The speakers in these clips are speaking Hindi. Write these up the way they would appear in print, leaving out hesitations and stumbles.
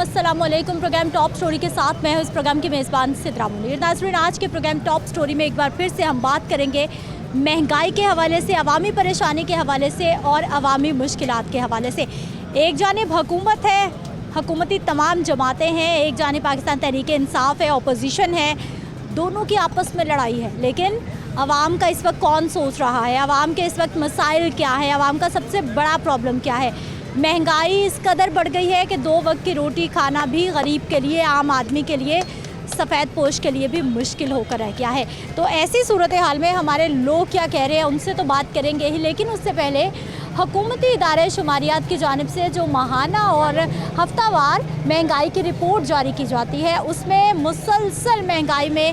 अस्सलाम वालेकुम। प्रोग्राम टॉप स्टोरी के साथ मैं हूं इस प्रोग्राम की मेज़बान सिद्रा मुनीर। नाज़रीन, आज के प्रोग्राम टॉप स्टोरी में एक बार फिर से हम बात करेंगे महंगाई के हवाले से, अवामी परेशानी के हवाले से और अवामी मुश्किलात के हवाले से। एक जानिब हुकूमत है, हुकूमती तमाम जमातें हैं, एक जानिब पाकिस्तान तहरीक इंसाफ है, अपोजिशन है, दोनों की आपस में लड़ाई है। लेकिन अवाम का इस वक्त कौन सोच रहा है, अवाम के इस वक्त मसाइल क्या है, अवाम का सबसे बड़ा प्रॉब्लम क्या है? महंगाई इस कदर बढ़ गई है कि 2 वक्त की रोटी खाना भी गरीब के लिए, आम आदमी के लिए, सफ़ेद पोश के लिए भी मुश्किल होकर रह गया है। तो ऐसी सूरत हाल में हमारे लोग क्या कह रहे हैं उनसे तो बात करेंगे ही, लेकिन उससे पहले हुकूमती इदारे शुमारियात की जानिब से जो माहाना और हफ्तावार महंगाई की रिपोर्ट जारी की जाती है, उसमें मुसलसल महंगाई में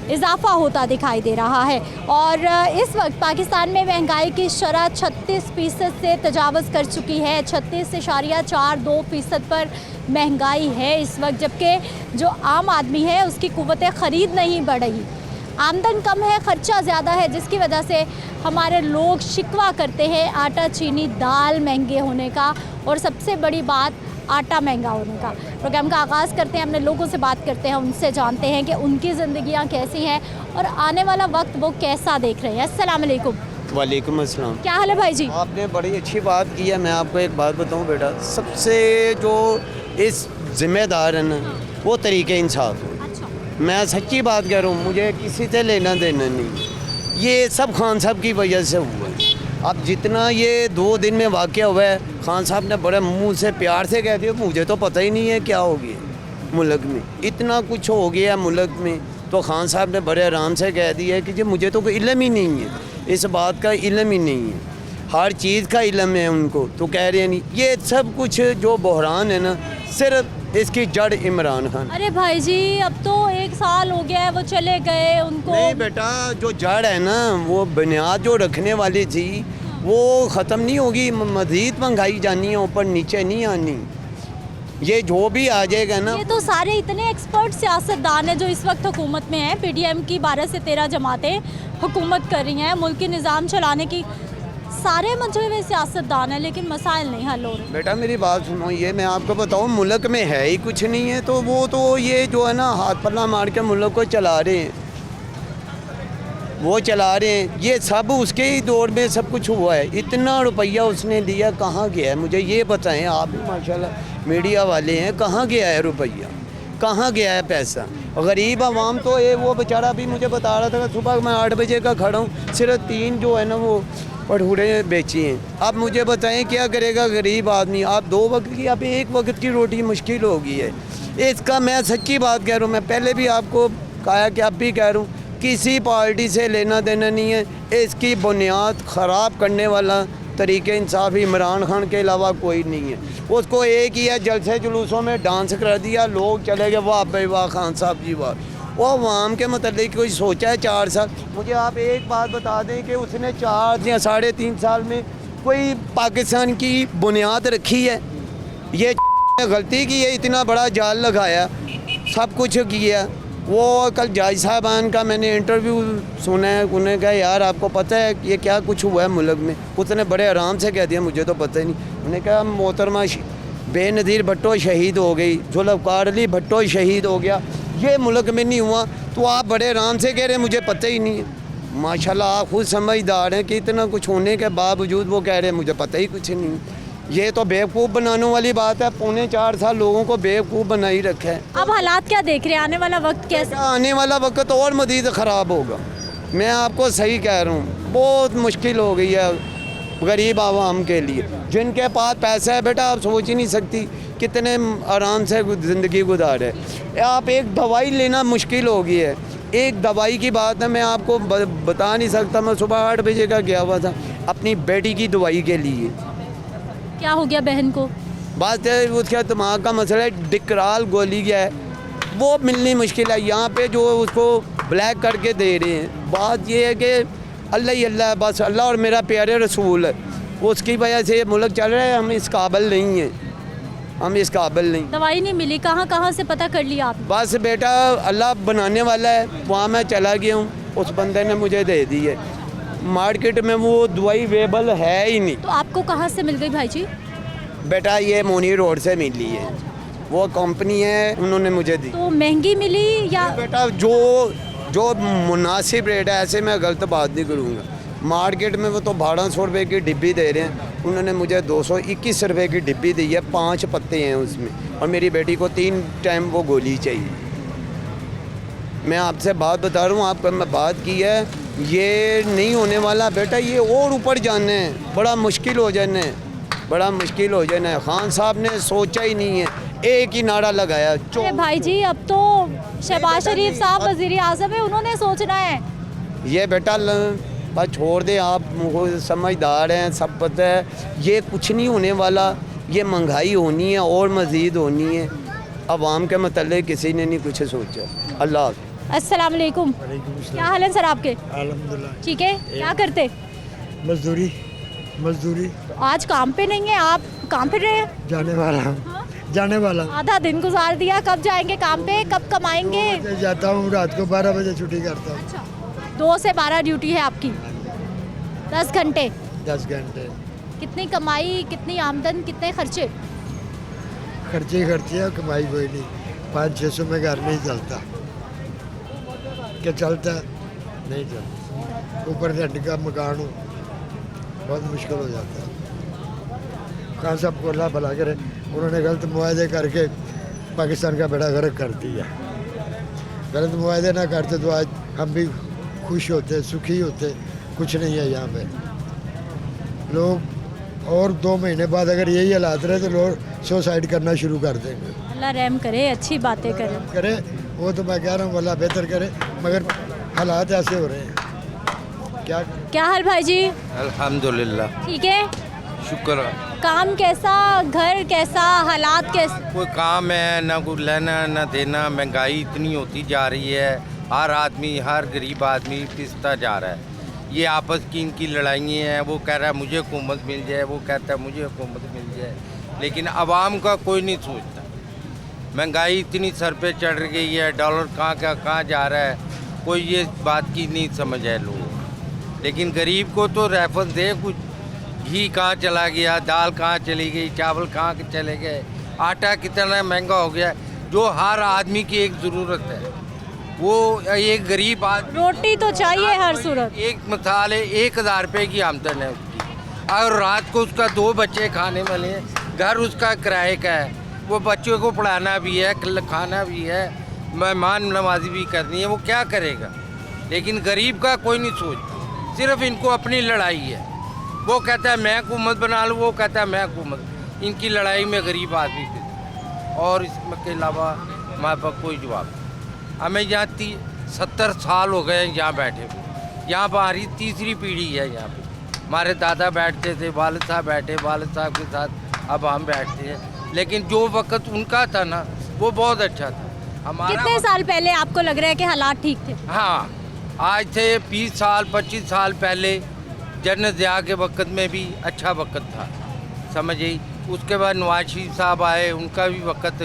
इजाफ़ा होता दिखाई दे रहा है। और इस वक्त पाकिस्तान में महंगाई की शरह 36% से तजावज़ कर चुकी है। 36.42% पर महंगाई है इस वक्त, जबकि जो आम आदमी है उसकी कुव्वत ख़रीद नहीं बढ़ रही। आमदन कम है, ख़र्चा ज़्यादा है, जिसकी वजह से हमारे लोग शिकवा करते हैं आटा, चीनी, दाल महंगे होने का, और सबसे बड़ी बात आटा महंगा होने का। प्रोग्राम का आगाज़ करते हैं, अपने लोगों से बात करते हैं, उनसे जानते हैं कि उनकी ज़िंदगियाँ कैसी हैं और आने वाला वक्त वो कैसा देख रहे हैं। अस्सलाम वालेकुम। वालेकुम अस्सलाम। क्या हाल है भाई जी? आपने बड़ी अच्छी बात की है। मैं आपको एक बात बताऊं बेटा, सबसे जो इस ज़िम्मेदार है ना, वो तरीके इंसाफ है। अच्छा। मैं सच्ची बात कह रहा हूँ, मुझे किसी से लेना देना नहीं। ये सब खान साहब की वजह से हुआ है। अब जितना ये 2 दिन में वाक़या हुआ है, खान साहब ने बड़े मुंह से प्यार से कह दिया, मुझे तो पता ही नहीं है क्या हो गया मुल्क में, इतना कुछ हो गया मुल्क में। तो खान साहब ने बड़े आराम से कह दिया कि जी मुझे तो कोई इल्म ही नहीं है, इस बात का इल्म ही नहीं है, हर चीज़ का इल्म है उनको, तो कह रहे हैं नहीं। ये सब कुछ जो बहरान है ना, सिर्फ इसकी जड़ इमरान खान। अरे भाई जी, अब तो 1 साल हो गया है, वो चले गए, उनको नहीं बेटा, जो जड़ है ना, वो बुनियाद जो रखने वाली थी वो ख़त्म नहीं होगी। मज़ीद महंगाई जानी है, ऊपर नीचे नहीं आनी। ये जो भी आ जाएगा ना, ये तो सारे इतने एक्सपर्ट सियासतदान हैं जो इस वक्त हुकूमत में हैं। PDM की 12 से 13 जमातें हुकूमत कर रही हैं, मुल्की निज़ाम चलाने की सारे मंसूबे हुए सियासतदान हैं, लेकिन मसाइल नहीं हल हो रहे। बेटा मेरी बात सुनो, ये मैं आपको बताऊँ, मुल्क में है ही कुछ नहीं है, तो वो तो ये जो है ना हाथ पल्ला मार के मुल्क को चला रहे हैं, वो चला रहे हैं। ये सब उसके ही दौर में सब कुछ हुआ है। इतना रुपया उसने दिया, कहाँ गया है मुझे ये बताएं। आप भी माशाल्लाह मीडिया वाले हैं, कहाँ गया है रुपया, कहाँ गया है पैसा? गरीब आवाम तो ये वो बेचारा भी मुझे बता रहा था कि सुबह मैं 8 बजे का खड़ा हूँ, सिर्फ 3 जो है ना वो भटूरे बेची हैं। अब मुझे बताएं क्या करेगा गरीब आदमी? आप 2 वक्त की, अब 1 वक्त की रोटी मुश्किल हो गई है। इसका मैं सच्ची बात कह रहा हूँ, मैं पहले भी आपको कहा कि अब भी कह रहा हूँ, किसी पार्टी से लेना देना नहीं है। इसकी बुनियाद ख़राब करने वाला तरीके इंसाफ इमरान खान के अलावा कोई नहीं है। उसको एक ही है, जलसे जुलूसों में डांस करा दिया, लोग चले गए, वाह भाई वाह खान साहब जी वाह। वो अवाम के मतलब कोई सोचा है 4 साल? मुझे आप एक बात बता दें कि उसने 4 या 3.5 साल में कोई पाकिस्तान की बुनियाद रखी है? ये गलती की है, इतना बड़ा जाल लगाया, सब कुछ किया। वो कल जज साहबान का मैंने इंटरव्यू सुना है, उन्होंने कहा यार आपको पता है ये क्या कुछ हुआ है मुल्क में? उसने बड़े आराम से कह दिया मुझे तो पता ही नहीं। उन्होंने कहा मोहतरमा बेनज़ीर भुट्टो शहीद हो गई, जुल्फ़िकार अली भुट्टो शहीद हो गया, ये मुल्क में नहीं हुआ, तो आप बड़े आराम से कह रहे हैं मुझे पता ही नहीं है। माशाल्लाह आप खुद समझदार हैं कि इतना कुछ होने के बावजूद वो कह रहे हैं मुझे पता ही कुछ नहीं। ये तो बेवकूफ़ बनाने वाली बात है। 3.25 साल लोगों को बेवकूफ़ बना ही रखा है। अब हालात क्या देख रहे हैं? आने वाला वक्त कैसा? आने वाला वक्त और मज़ीद ख़राब होगा। मैं आपको सही कह रहा हूँ, बहुत मुश्किल हो गई है गरीब आवाम के लिए। जिनके पास पैसा है बेटा, आप सोच ही नहीं सकती कितने आराम से ज़िंदगी गुजारे। आप एक दवाई लेना मुश्किल हो गई है। एक दवाई की बात है, मैं आपको बता नहीं सकता। मैं सुबह 8 बजे का गया हुआ था अपनी बेटी की दवाई के लिए। क्या हो गया बहन को? बात है उसका दिमाग का मसला है, डिकराल गोली गया है, वो मिलनी मुश्किल है। यहाँ पे जो उसको ब्लैक करके दे रहे हैं। बात ये है कि अल्लाह ही अल्लाह, बस अल्लाह और मेरा प्यारे रसूल है, उसकी वजह से मुल्क चल रहा है। हम इस काबिल नहीं हैं, हम इस काबिल नहीं। दवाई नहीं मिली, कहाँ से पता कर लिया आप? बस बेटा अल्लाह बनाने वाला है, वहाँ मैं चला गया हूँ, उस बंदे ने मुझे दे दी है। मार्केट में वो दवाई अवेलेबल है ही नहीं। तो आपको कहाँ से मिल गई भाई जी? बेटा ये मोनी रोड से मिली है। वो कंपनी है, उन्होंने मुझे दी। तो महंगी मिली या बेटा जो जो मुनासिब रेट है, ऐसे मैं गलत बात नहीं करूँगा। मार्केट में वो तो 1200 रुपये की डिब्बी दे रहे हैं, उन्होंने मुझे 221 रुपये की डिब्बी दी है, 5 पत्ते हैं उसमें, और मेरी बेटी को 3 टाइम वो गोली चाहिए। मैं आपसे बात बता रहा हूँ, आपका मैं बात की है, ये नहीं होने वाला बेटा, ये और ऊपर जाने हैं, बड़ा मुश्किल हो जाने हैं, बड़ा मुश्किल हो जाना है। खान साहब ने सोचा ही नहीं है, एक ही नारा लगाया। अरे भाई जी, अब तो शहबाज शरीफ साहब वज़ीर आज़म है, उन्होंने सोचना है। ये बेटा बस छोड़ दे, आप वो समझदार हैं, सब पता है, ये कुछ नहीं होने वाला। ये महंगाई होनी है और मज़ीद होनी है। अवाम के मतलब किसी ने नहीं कुछ सोचा। अल्लाह। अस्सलाम वालेकुम। क्या हाल है सर आपके? अल्हम्दुलिल्लाह। ठीक है, क्या करते? मजदूरी मजदूरी। तो आज काम पे नहीं है, आप काम पे रहे हैं? जाने वाला हूँ, जाने वाला हूँ। आधा दिन गुजार दिया, कब जाएंगे काम पे, कब कमाएंगे? 2 बजे जाता हूँ, रात को 12 बजे छुट्टी करता हूँ। अच्छा, 2 से 12 ड्यूटी है आपकी, 10 घंटे। 10 घंटे। कितनी कमाई, कितनी आमदन, कितने खर्चे? खर्चे ही खर्चे है, कमाई कोई नहीं। 500-600 में घर नहीं चलता। क्या चलता है? नहीं चलता। ऊपर से हड्डी का मकान हो, बहुत मुश्किल हो जाता है। खान साहब को अल्लाह भला करे, उन्होंने गलत मुआहदे करके पाकिस्तान का बेड़ा गर्क कर दिया। गलत मुआहदे ना करते तो आज हम भी खुश होते, सुखी होते। कुछ नहीं है यहाँ पे। लोग और 2 महीने बाद अगर यही हालात रहे तो लोग सुसाइड करना शुरू कर देंगे। अल्लाह रहम करे, अच्छी बातें करे। करे वो तो मैं कह रहा हूँ, अल्लाह बेहतर करे, मगर हालात ऐसे हो रहे हैं। क्या हाल भाई जी? अल्हम्दुलिल्लाह, ठीक है। शुक्र। काम कैसा, घर कैसा, हालात कैसे? कोई काम है ना, कोई लेना ना देना। महंगाई इतनी होती जा रही है, हर आदमी, हर गरीब आदमी पिसता जा रहा है। ये आपस की इनकी लड़ाइयाँ हैं। वो कह रहा है मुझे हुकूमत मिल जाए, वो कहता है मुझे हुकूमत मिल जाए, लेकिन आवाम का कोई नहीं सोचता। महंगाई इतनी सर पे चढ़ गई है, डॉलर कहाँ जा रहा है, कोई ये बात की नहीं समझ है लोगों को। लेकिन गरीब को तो रेफरेंस दे कुछ, घी कहाँ चला गया, दाल कहाँ चली गई, चावल कहाँ के चले गए, आटा कितना महंगा हो गया, जो हर आदमी की एक ज़रूरत है। वो एक गरीब आदमी, रोटी तो चाहिए हर सूरत। एक मिसाल है, 1000 रुपये की आमदन है उसकी, और रात को उसका 2 बच्चे खाने वाले हैं, घर उसका किराए का है, वो बच्चों को पढ़ाना भी है, खाना भी है, मेहमान नवाजी भी करनी है, वो क्या करेगा। लेकिन गरीब का कोई नहीं सोचता, सिर्फ इनको अपनी लड़ाई है। वो कहता है मैं हुकूमत बना लूँ, वो कहता है मैं हुकूमत। इनकी लड़ाई में गरीब आदमी थे, और इसके अलावा हमारे पास कोई जवाब नहीं। हमें यहाँ 70 साल हो गए यहाँ बैठे हुए। यहाँ पर हमारी 3री पीढ़ी है यहाँ पे। हमारे दादा बैठते थे, वालिद साहब बैठे, वालिद साहब के साथ अब हम बैठते हैं। लेकिन जो वक्त उनका था ना, वो बहुत अच्छा था। हमारा कितने साल पहले आपको लग रहा है कि हालात ठीक थे? हाँ, आज से 20 साल 25 साल पहले जनरल ज़िया के वक्त में भी अच्छा वक्त था, समझिए। उसके बाद नवाज शरीफ साहब आए, उनका भी वक्त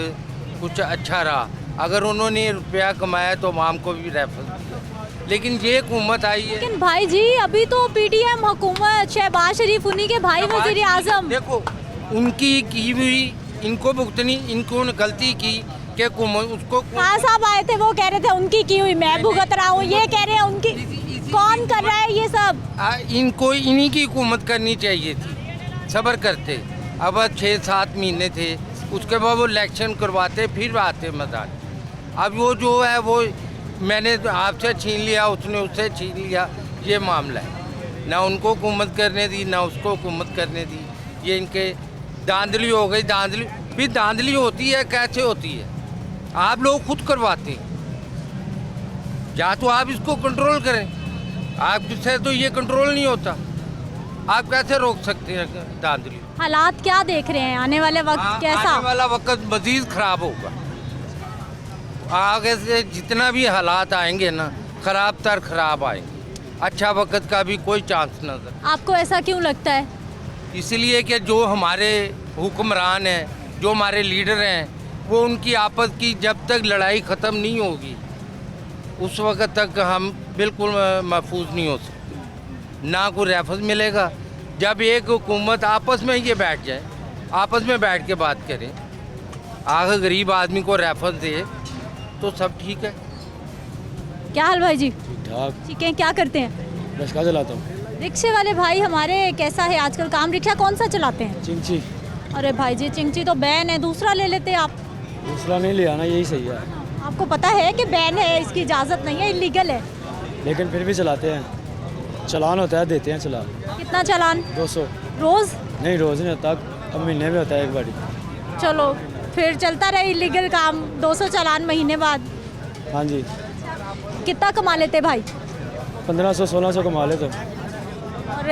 कुछ अच्छा रहा। अगर उन्होंने रुपया कमाया तो आवाम को भी रेफरेंस दिया। लेकिन ये हुकूमत आई है। लेकिन भाई जी, अभी तो पीडीएम हुकूमत, शहबाज शरीफ उन्हीं के भाई वज़ीर आज़म। देखो, उनकी की हुई इनको भुगतनी, इनको गलती की कि उसको खान साहब आए थे, वो कह रहे थे उनकी की हुई मैं भुगत रहा हूँ, ये कह रहे हैं उनकी। कौन कर रहा है ये सब? इनको इन्हीं की हुकूमत करनी चाहिए थी, सब्र करते। अब 6-7 महीने थे, उसके बाद वो इलेक्शन करवाते, फिर आते मैदान। अब वो जो है वो मैंने आपसे छीन लिया, उसने उससे छीन लिया, ये मामला है। ना उनको हुकूमत करने दी, ना उसको हुकूमत करने दी। ये इनके धांधली हो गई। धांधली फिर धांधली होती है, कैसे होती है? आप लोग खुद करवाते हैं। या तो आप इसको कंट्रोल करें, आपसे तो ये कंट्रोल नहीं होता। आप कैसे रोक सकते हैं धांधली? हालात क्या देख रहे हैं? आने वाले वक्त कैसा? आने वाला वक्त मजीद खराब होगा। आगे से जितना भी हालात आएंगे ना, खराब तर खराब आएंगे। अच्छा वक्त का भी कोई चांस नजर। आपको ऐसा क्यों लगता है? इसलिए कि जो हमारे हुक्मरान हैं, जो हमारे लीडर हैं, वो उनकी आपस की जब तक लड़ाई ख़त्म नहीं होगी, उस वक्त तक हम बिल्कुल महफूज नहीं हो सकते। ना कोई रेफरेंस मिलेगा। जब एक हुकूमत आपस में ये बैठ जाए, आपस में बैठ के बात करें, आगे गरीब आदमी को रेफर दे तो सब ठीक है। क्या हाल भाई जी? ठीक ठीक है, क्या करते हैं? रिक्शा चलाता हूँ। रिक्शे वाले भाई हमारे कैसा है आजकल काम? रिक्शा कौन सा चलाते हैं? चिंची। अरे भाई जी, चिंची तो बैन है, दूसरा ले लेते आप। दूसरा नहीं ले आना, यही सही है। आपको पता है कि बैन है, इसकी इजाज़त नहीं है, इलीगल है। लेकिन फिर भी चलाते हैं, चालान होता है, देते हैं चालान। कितना चालान? 200। रोज़? नहीं, रोज़ नहीं होता, अब महीने में होता है एक बारी। चलो फिर चलता रहे इलीगल काम, 200 चालान महीने बाद। हाँ जी। कितना कमा लेते भाई? 1500-1600 कमा ले तो। और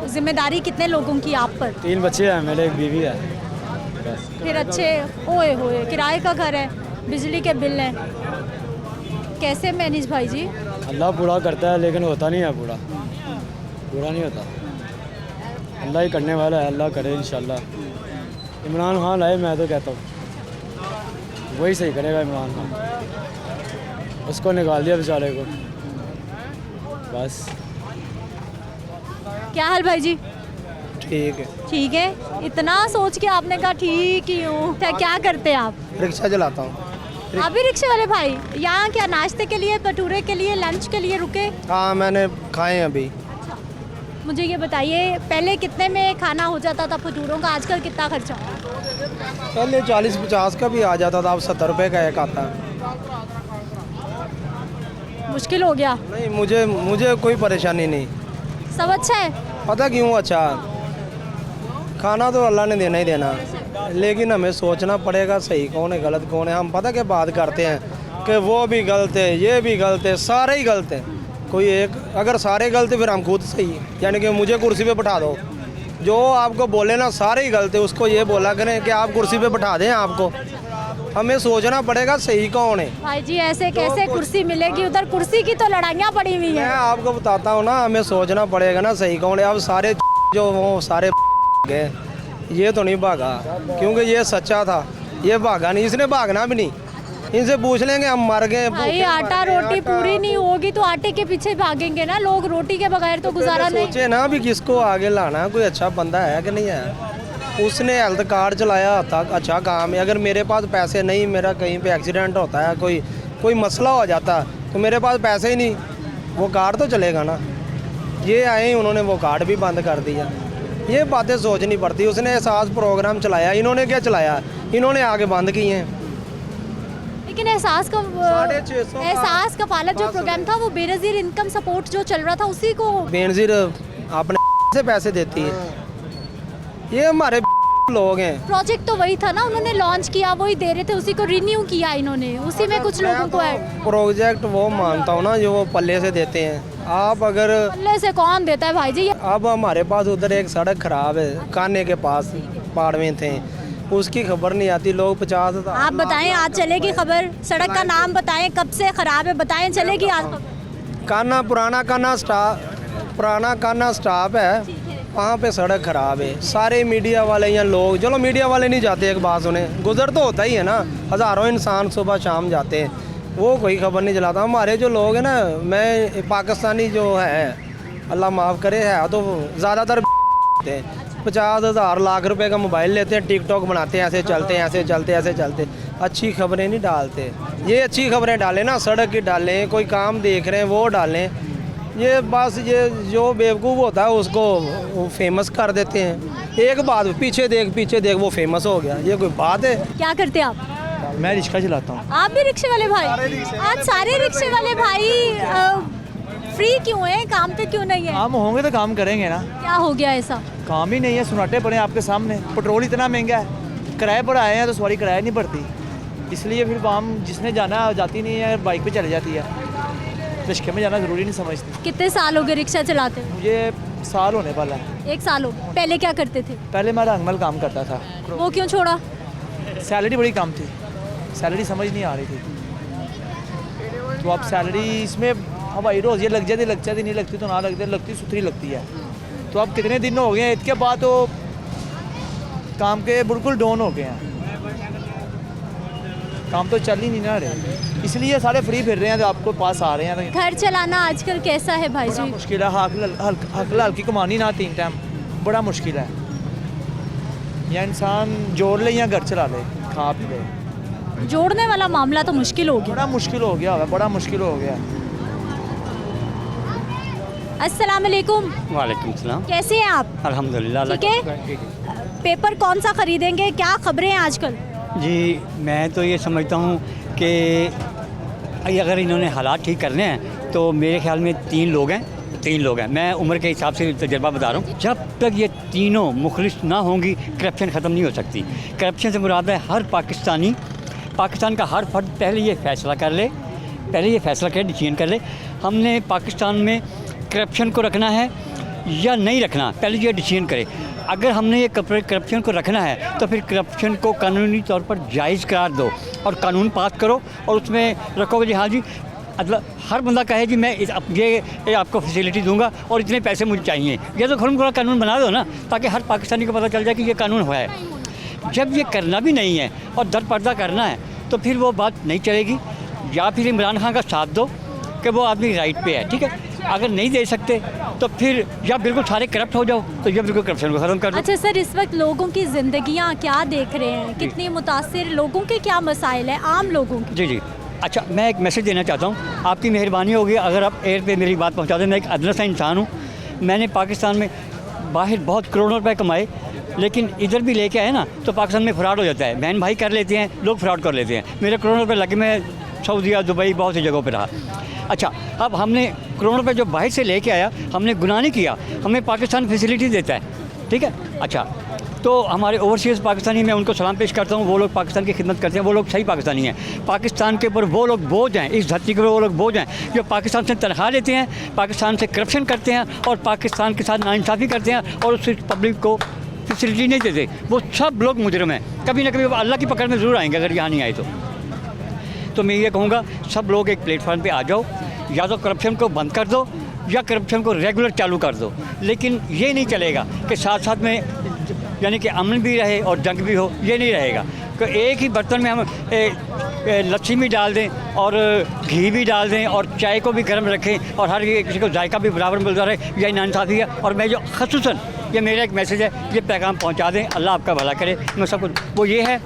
जिम्मेदारी कितने लोगों की आप पर? 3 बच्चे हैं मेरे, एक बीवी है बस। फिर अच्छे ओए होए, किराए का घर है, बिजली के बिल हैं, कैसे मैनेज भाई जी? अल्लाह पूरा करता है, लेकिन होता नहीं है पूरा, पूरा नहीं होता। अल्लाह ही करने वाला है, अल्लाह करे इंशाल्लाह। इमरान खान आए, मैं तो कहता हूँ वही सही करेगा इमरान खान। उसको निकाल दिया बेचारे को, बस। क्या हाल भाई जी? ठीक है। ठीक है, इतना सोच के आपने कहा ठीक ही हूँ। क्या करते हैं आप? रिक्शा चलाता हूँ। आप भी रिक्शे वाले भाई? यहाँ क्या नाश्ते के लिए, भटूरे के लिए, लंच के लिए रुके? हाँ, मैंने खाए हैं अभी। मुझे ये बताइए, पहले कितने में खाना हो जाता था भटूरों का, आजकल कितना खर्चा? पहले 40-50 का भी आ जाता था, अब 70 रुपये का एक आता है। मुश्किल हो गया? नहीं, मुझे कोई परेशानी नहीं। सब अच्छा है? पता क्यों अच्छा? खाना तो अल्लाह ने देना ही देना, लेकिन हमें सोचना पड़ेगा सही कौन है गलत कौन है। हम पता क्या बात करते हैं कि वो भी गलत है, ये भी गलत है, सारे ही गलत हैं। कोई एक अगर सारे गलत है फिर हम खुद सही है, यानी कि मुझे कुर्सी पे बैठा दो, जो आपको बोले ना सारे ही गलत है, उसको ये बोला करें कि आप कुर्सी पे बैठा दें आपको। हमें सोचना पड़ेगा सही कौन है। भाई जी ऐसे कैसे कुर्सी मिलेगी? उधर कुर्सी की तो लड़ाइयाँ पड़ी हुई मैं हैं। आपको बताता हूँ ना, हमें सोचना पड़ेगा ना सही कौन है। अब सारे जो वो सारे गए, ये तो नहीं भागा, क्योंकि ये सच्चा था, ये भागा नहीं, इसने भागना भी नहीं। इनसे पूछ लेंगे हम मर गए। भाई आटा रोटी पूरी नहीं होगी तो आटे के पीछे भागेंगे ना लोग, रोटी के बगैर तो गुजारा नहीं। सोचे ना भी किसको आगे लाना, कोई अच्छा बंदा है कि नहीं है। उसने हेल्थ कार्ड चलाया था, अच्छा काम है। अगर मेरे पास पैसे नहीं, मेरा कहीं पे एक्सीडेंट होता है, कोई मसला हो जाता, तो मेरे पास पैसे ही नहीं, वो कार्ड तो चलेगा ना। ये आए, उन्होंने वो कार्ड भी बंद कर दिया। ये बातें सोचनी पड़ती। उसने एहसास प्रोग्राम चलाया, इन्होंने क्या चलाया? इन्होंने आगे बंद किए हैं। लेकिन एहसास का 650 एहसास कफालत जो प्रोग्राम था वो बेनज़ीर इनकम सपोर्ट जो चल रहा था उसी को बेनज़ीर अपने से पैसे देती है। ये हमारे लोग हैं। प्रोजेक्ट तो वही था ना, उन्होंने लॉन्च किया, वही दे रहे थे, उसी को रिन्यू किया इन्होंने, उसी में कुछ लोगों को ऐड। प्रोजेक्ट वो मानता हूँ ना जो वो पल्ले से देते हैं। आप अगर पल्ले से कौन देता है भाई जी? अब हमारे पास उधर एक सड़क खराब है, काने के पास पाड़वे थे, उसकी खबर नहीं आती। लोग 50,000। आप बताएं, आज चलेगी खबर? सड़क का नाम बताएं, कब से खराब है बताएं, चलेगी आज खबर? काना पुराना काना स्टाफ है, वहाँ पे सड़क खराब है। सारे मीडिया वाले या लोग, चलो मीडिया वाले नहीं जाते, एक बात सुने, गुजर तो होता ही है ना, हज़ारों इंसान सुबह शाम जाते हैं, वो कोई खबर नहीं चलाता। हमारे जो लोग हैं ना, मैं पाकिस्तानी जो है, अल्लाह माफ़ करे, है तो ज़्यादातर 50,000 लाख रुपए का मोबाइल लेते हैं, टिकटॉक बनाते हैं, ऐसे चलते हैं, ऐसे चलते, ऐसे चलते, अच्छी खबरें नहीं डालते। ये अच्छी खबरें डालें ना, सड़क की डालें, कोई काम देख रहे हैं वो डालें। ये बस ये जो बेवकूफ़ होता है उसको वो फेमस कर देते हैं। एक बात, पीछे देख वो फेमस हो गया, ये कोई बात है? क्या करते हैं आप? मैं रिक्शा चलाता हूँ। आप भी रिक्शे वाले भाई? आज सारे रिक्शे वाले भाई फ्री क्यों है, काम पे क्यों नहीं है? काम होंगे तो काम करेंगे ना। क्या हो गया ऐसा? काम ही नहीं है, सुनाटे पड़े आपके सामने, पेट्रोल इतना महंगा है, किराए पर आए हैं तो सवारी किराया नहीं पड़ती, इसलिए फिर काम जिसने जाना जाती नहीं है, बाइक पे चले जाती है, रिक्शे में जाना ज़रूरी नहीं समझती। कितने साल हो गए रिक्शा चलाते? मुझे साल होने वाला है। 1 साल हो गया। पहले क्या करते थे? पहले मैं रंगमल काम करता था। वो क्यों छोड़ा? सैलरी बड़ी कम थी, सैलरी समझ नहीं आ रही थी, तो अब सैलरी इसमें हवाई रोज़ ये लग जाती नहीं लगती तो ना लगती सुथरी लगती है। तो अब कितने दिन हो गए हैं, इसके बाद तो काम के बिल्कुल डाउन हो गए हैं, काम तो चल ही नहीं ना रहे, इसलिए सारे फ्री फिर रहे हैं, तो आपको पास आ रहे हैं। घर चलाना आजकल कैसा है भाई जी? मुश्किल है, हल्की कमानी ना 3 टाइम, बड़ा मुश्किल है। या इंसान जोड़ ले या घर चला ले, खा पी गए। जोड़ने वाला मामला तो मुश्किल हो गया। बड़ा मुश्किल हो गया है, बड़ा मुश्किल हो गया। अस्सलाम वालेकुम। वालेकुम सलाम। कैसे हैं आप? अल्हम्दुलिल्लाह। ठीक है। पेपर कौन सा खरीदेंगे, क्या खबरें हैं आजकल? जी मैं तो ये समझता हूँ कि अगर इन्होंने हालात ठीक करने हैं तो मेरे ख्याल में तीन लोग हैं। मैं उम्र के हिसाब से तजर्बा बता रहा हूँ। जब तक ये तीनों मुखलिस ना होंगी करप्शन ख़त्म नहीं हो सकती। करप्शन से मुराद है हर पाकिस्तान का हर फर्द पहले ये फैसला करे, डिसीजन कर ले हमने पाकिस्तान में करप्शन को रखना है या नहीं रखना, पहले ये डिसीजन करे। अगर हमने ये करप्शन को रखना है तो फिर करप्शन को कानूनी तौर पर जायज़ करार दो और कानून पास करो और उसमें रखोगे जी हाँ जी, मतलब हर बंदा कहे जी मैं ये आपको फैसिलिटी दूंगा और इतने पैसे मुझे चाहिए। ये तो खुला कानून बना दो ना, ताकि हर पाकिस्तानी को पता चल जाए कि ये कानून हुआ है। जब ये करना भी नहीं है और दर पर्दा करना है तो फिर वो बात नहीं चलेगी। या फिर इमरान खान का साथ दो कि वो आदमी राइट पे है, ठीक है। अगर नहीं दे सकते तो फिर या बिल्कुल सारे करप्ट हो जाओ, तो ये बिल्कुल करप्शन को ख़त्म कर दो। अच्छा सर, इस वक्त लोगों की ज़िंदगियाँ क्या देख रहे हैं, कितनी मुतासिर, लोगों के क्या मसाइल हैं, आम लोगों की? जी। अच्छा, मैं एक मैसेज देना चाहता हूँ, आपकी मेहरबानी होगी अगर आप एयर पे मेरी बात पहुँचा दें। मैं एक अदना सा इंसान हूँ। मैंने पाकिस्तान में बाहर बहुत करोड़ों रुपए कमाए, लेकिन इधर भी लेके आए ना तो पाकिस्तान में फ्रॉड हो जाता है। बहन भाई कर लेते हैं, लोग फ्रॉड कर लेते हैं। मेरे करोड़ों रुपए लगे, मैं सऊदीया, दुबई, बहुत सी जगहों पर रहा। अच्छा, अब हमने करोड़ों रुपए जो बाहर से लेके आया, हमने गुनाह नहीं किया, हमें पाकिस्तान फैसिलिटी देता है, ठीक है। अच्छा, तो हमारे ओवरसीज़ पाकिस्तानी, मैं उनको सलाम पेश करता हूँ। वो लोग पाकिस्तान की खिदमत करते हैं, वो लोग सही पाकिस्तानी हैं। पाकिस्तान के ऊपर वो लोग बोझ हैं, इस धरती के ऊपर वो लोग बोझ हैं जो पाकिस्तान से तनख्वाह लेते हैं, पाकिस्तान से करप्शन करते हैं और पाकिस्तान के साथ नाइंसाफ़ी करते हैं और उस पब्लिक को फैसिलिटी नहीं देते। वो सब लोग मुजरिम हैं। कभी ना कभी वो अल्लाह की पकड़ में ज़रूर आएंगे अगर यहाँ नहीं आए तो मैं ये कहूँगा सब लोग एक प्लेटफार्म पे आ जाओ, या तो करप्शन को बंद कर दो या करप्शन को रेगुलर चालू कर दो। लेकिन ये नहीं चलेगा कि साथ साथ में यानी कि अमन भी रहे और जंग भी हो, ये नहीं रहेगा। तो एक ही बर्तन में हम लस्सी भी डाल दें और घी भी डाल दें और चाय को भी गर्म रखें और हर किसी को जायका भी बराबर मिलता रहे, यही नाइंसाफ़ी है। और मैं जो ख़ुसूसन ये मेरा एक मैसेज है, ये पैगाम पहुँचा दें, अल्लाह आपका भला करे। मैं सब कुछ वो ये है,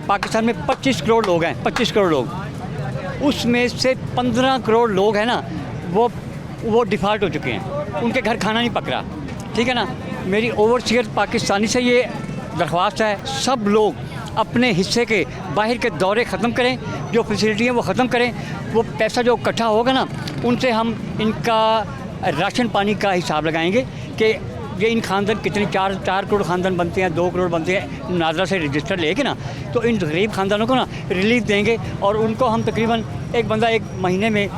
पाकिस्तान में 25 करोड़ लोग हैं, 25 करोड़ लोग, उसमें से 15 करोड़ लोग हैं ना वो डिफ़ॉल्ट हो चुके हैं, उनके घर खाना नहीं पक रहा, ठीक है ना। मेरी ओवरसीयर पाकिस्तानी से ये दरख्वास्त है, सब लोग अपने हिस्से के बाहर के दौरे ख़त्म करें, जो फैसिलिटी हैं वो ख़त्म करें। वो पैसा जो इकट्ठा होगा ना, उनसे हम इनका राशन पानी का हिसाब लगाएंगे कि ये इन खानदान कितने 4 करोड़ खानदान बनते हैं, 2 करोड़ बनते हैं, नाजरा से रजिस्टर लेके ना, तो इन गरीब खानदानों को ना रिलीफ देंगे और उनको हम तकरीबन एक बंदा एक महीने में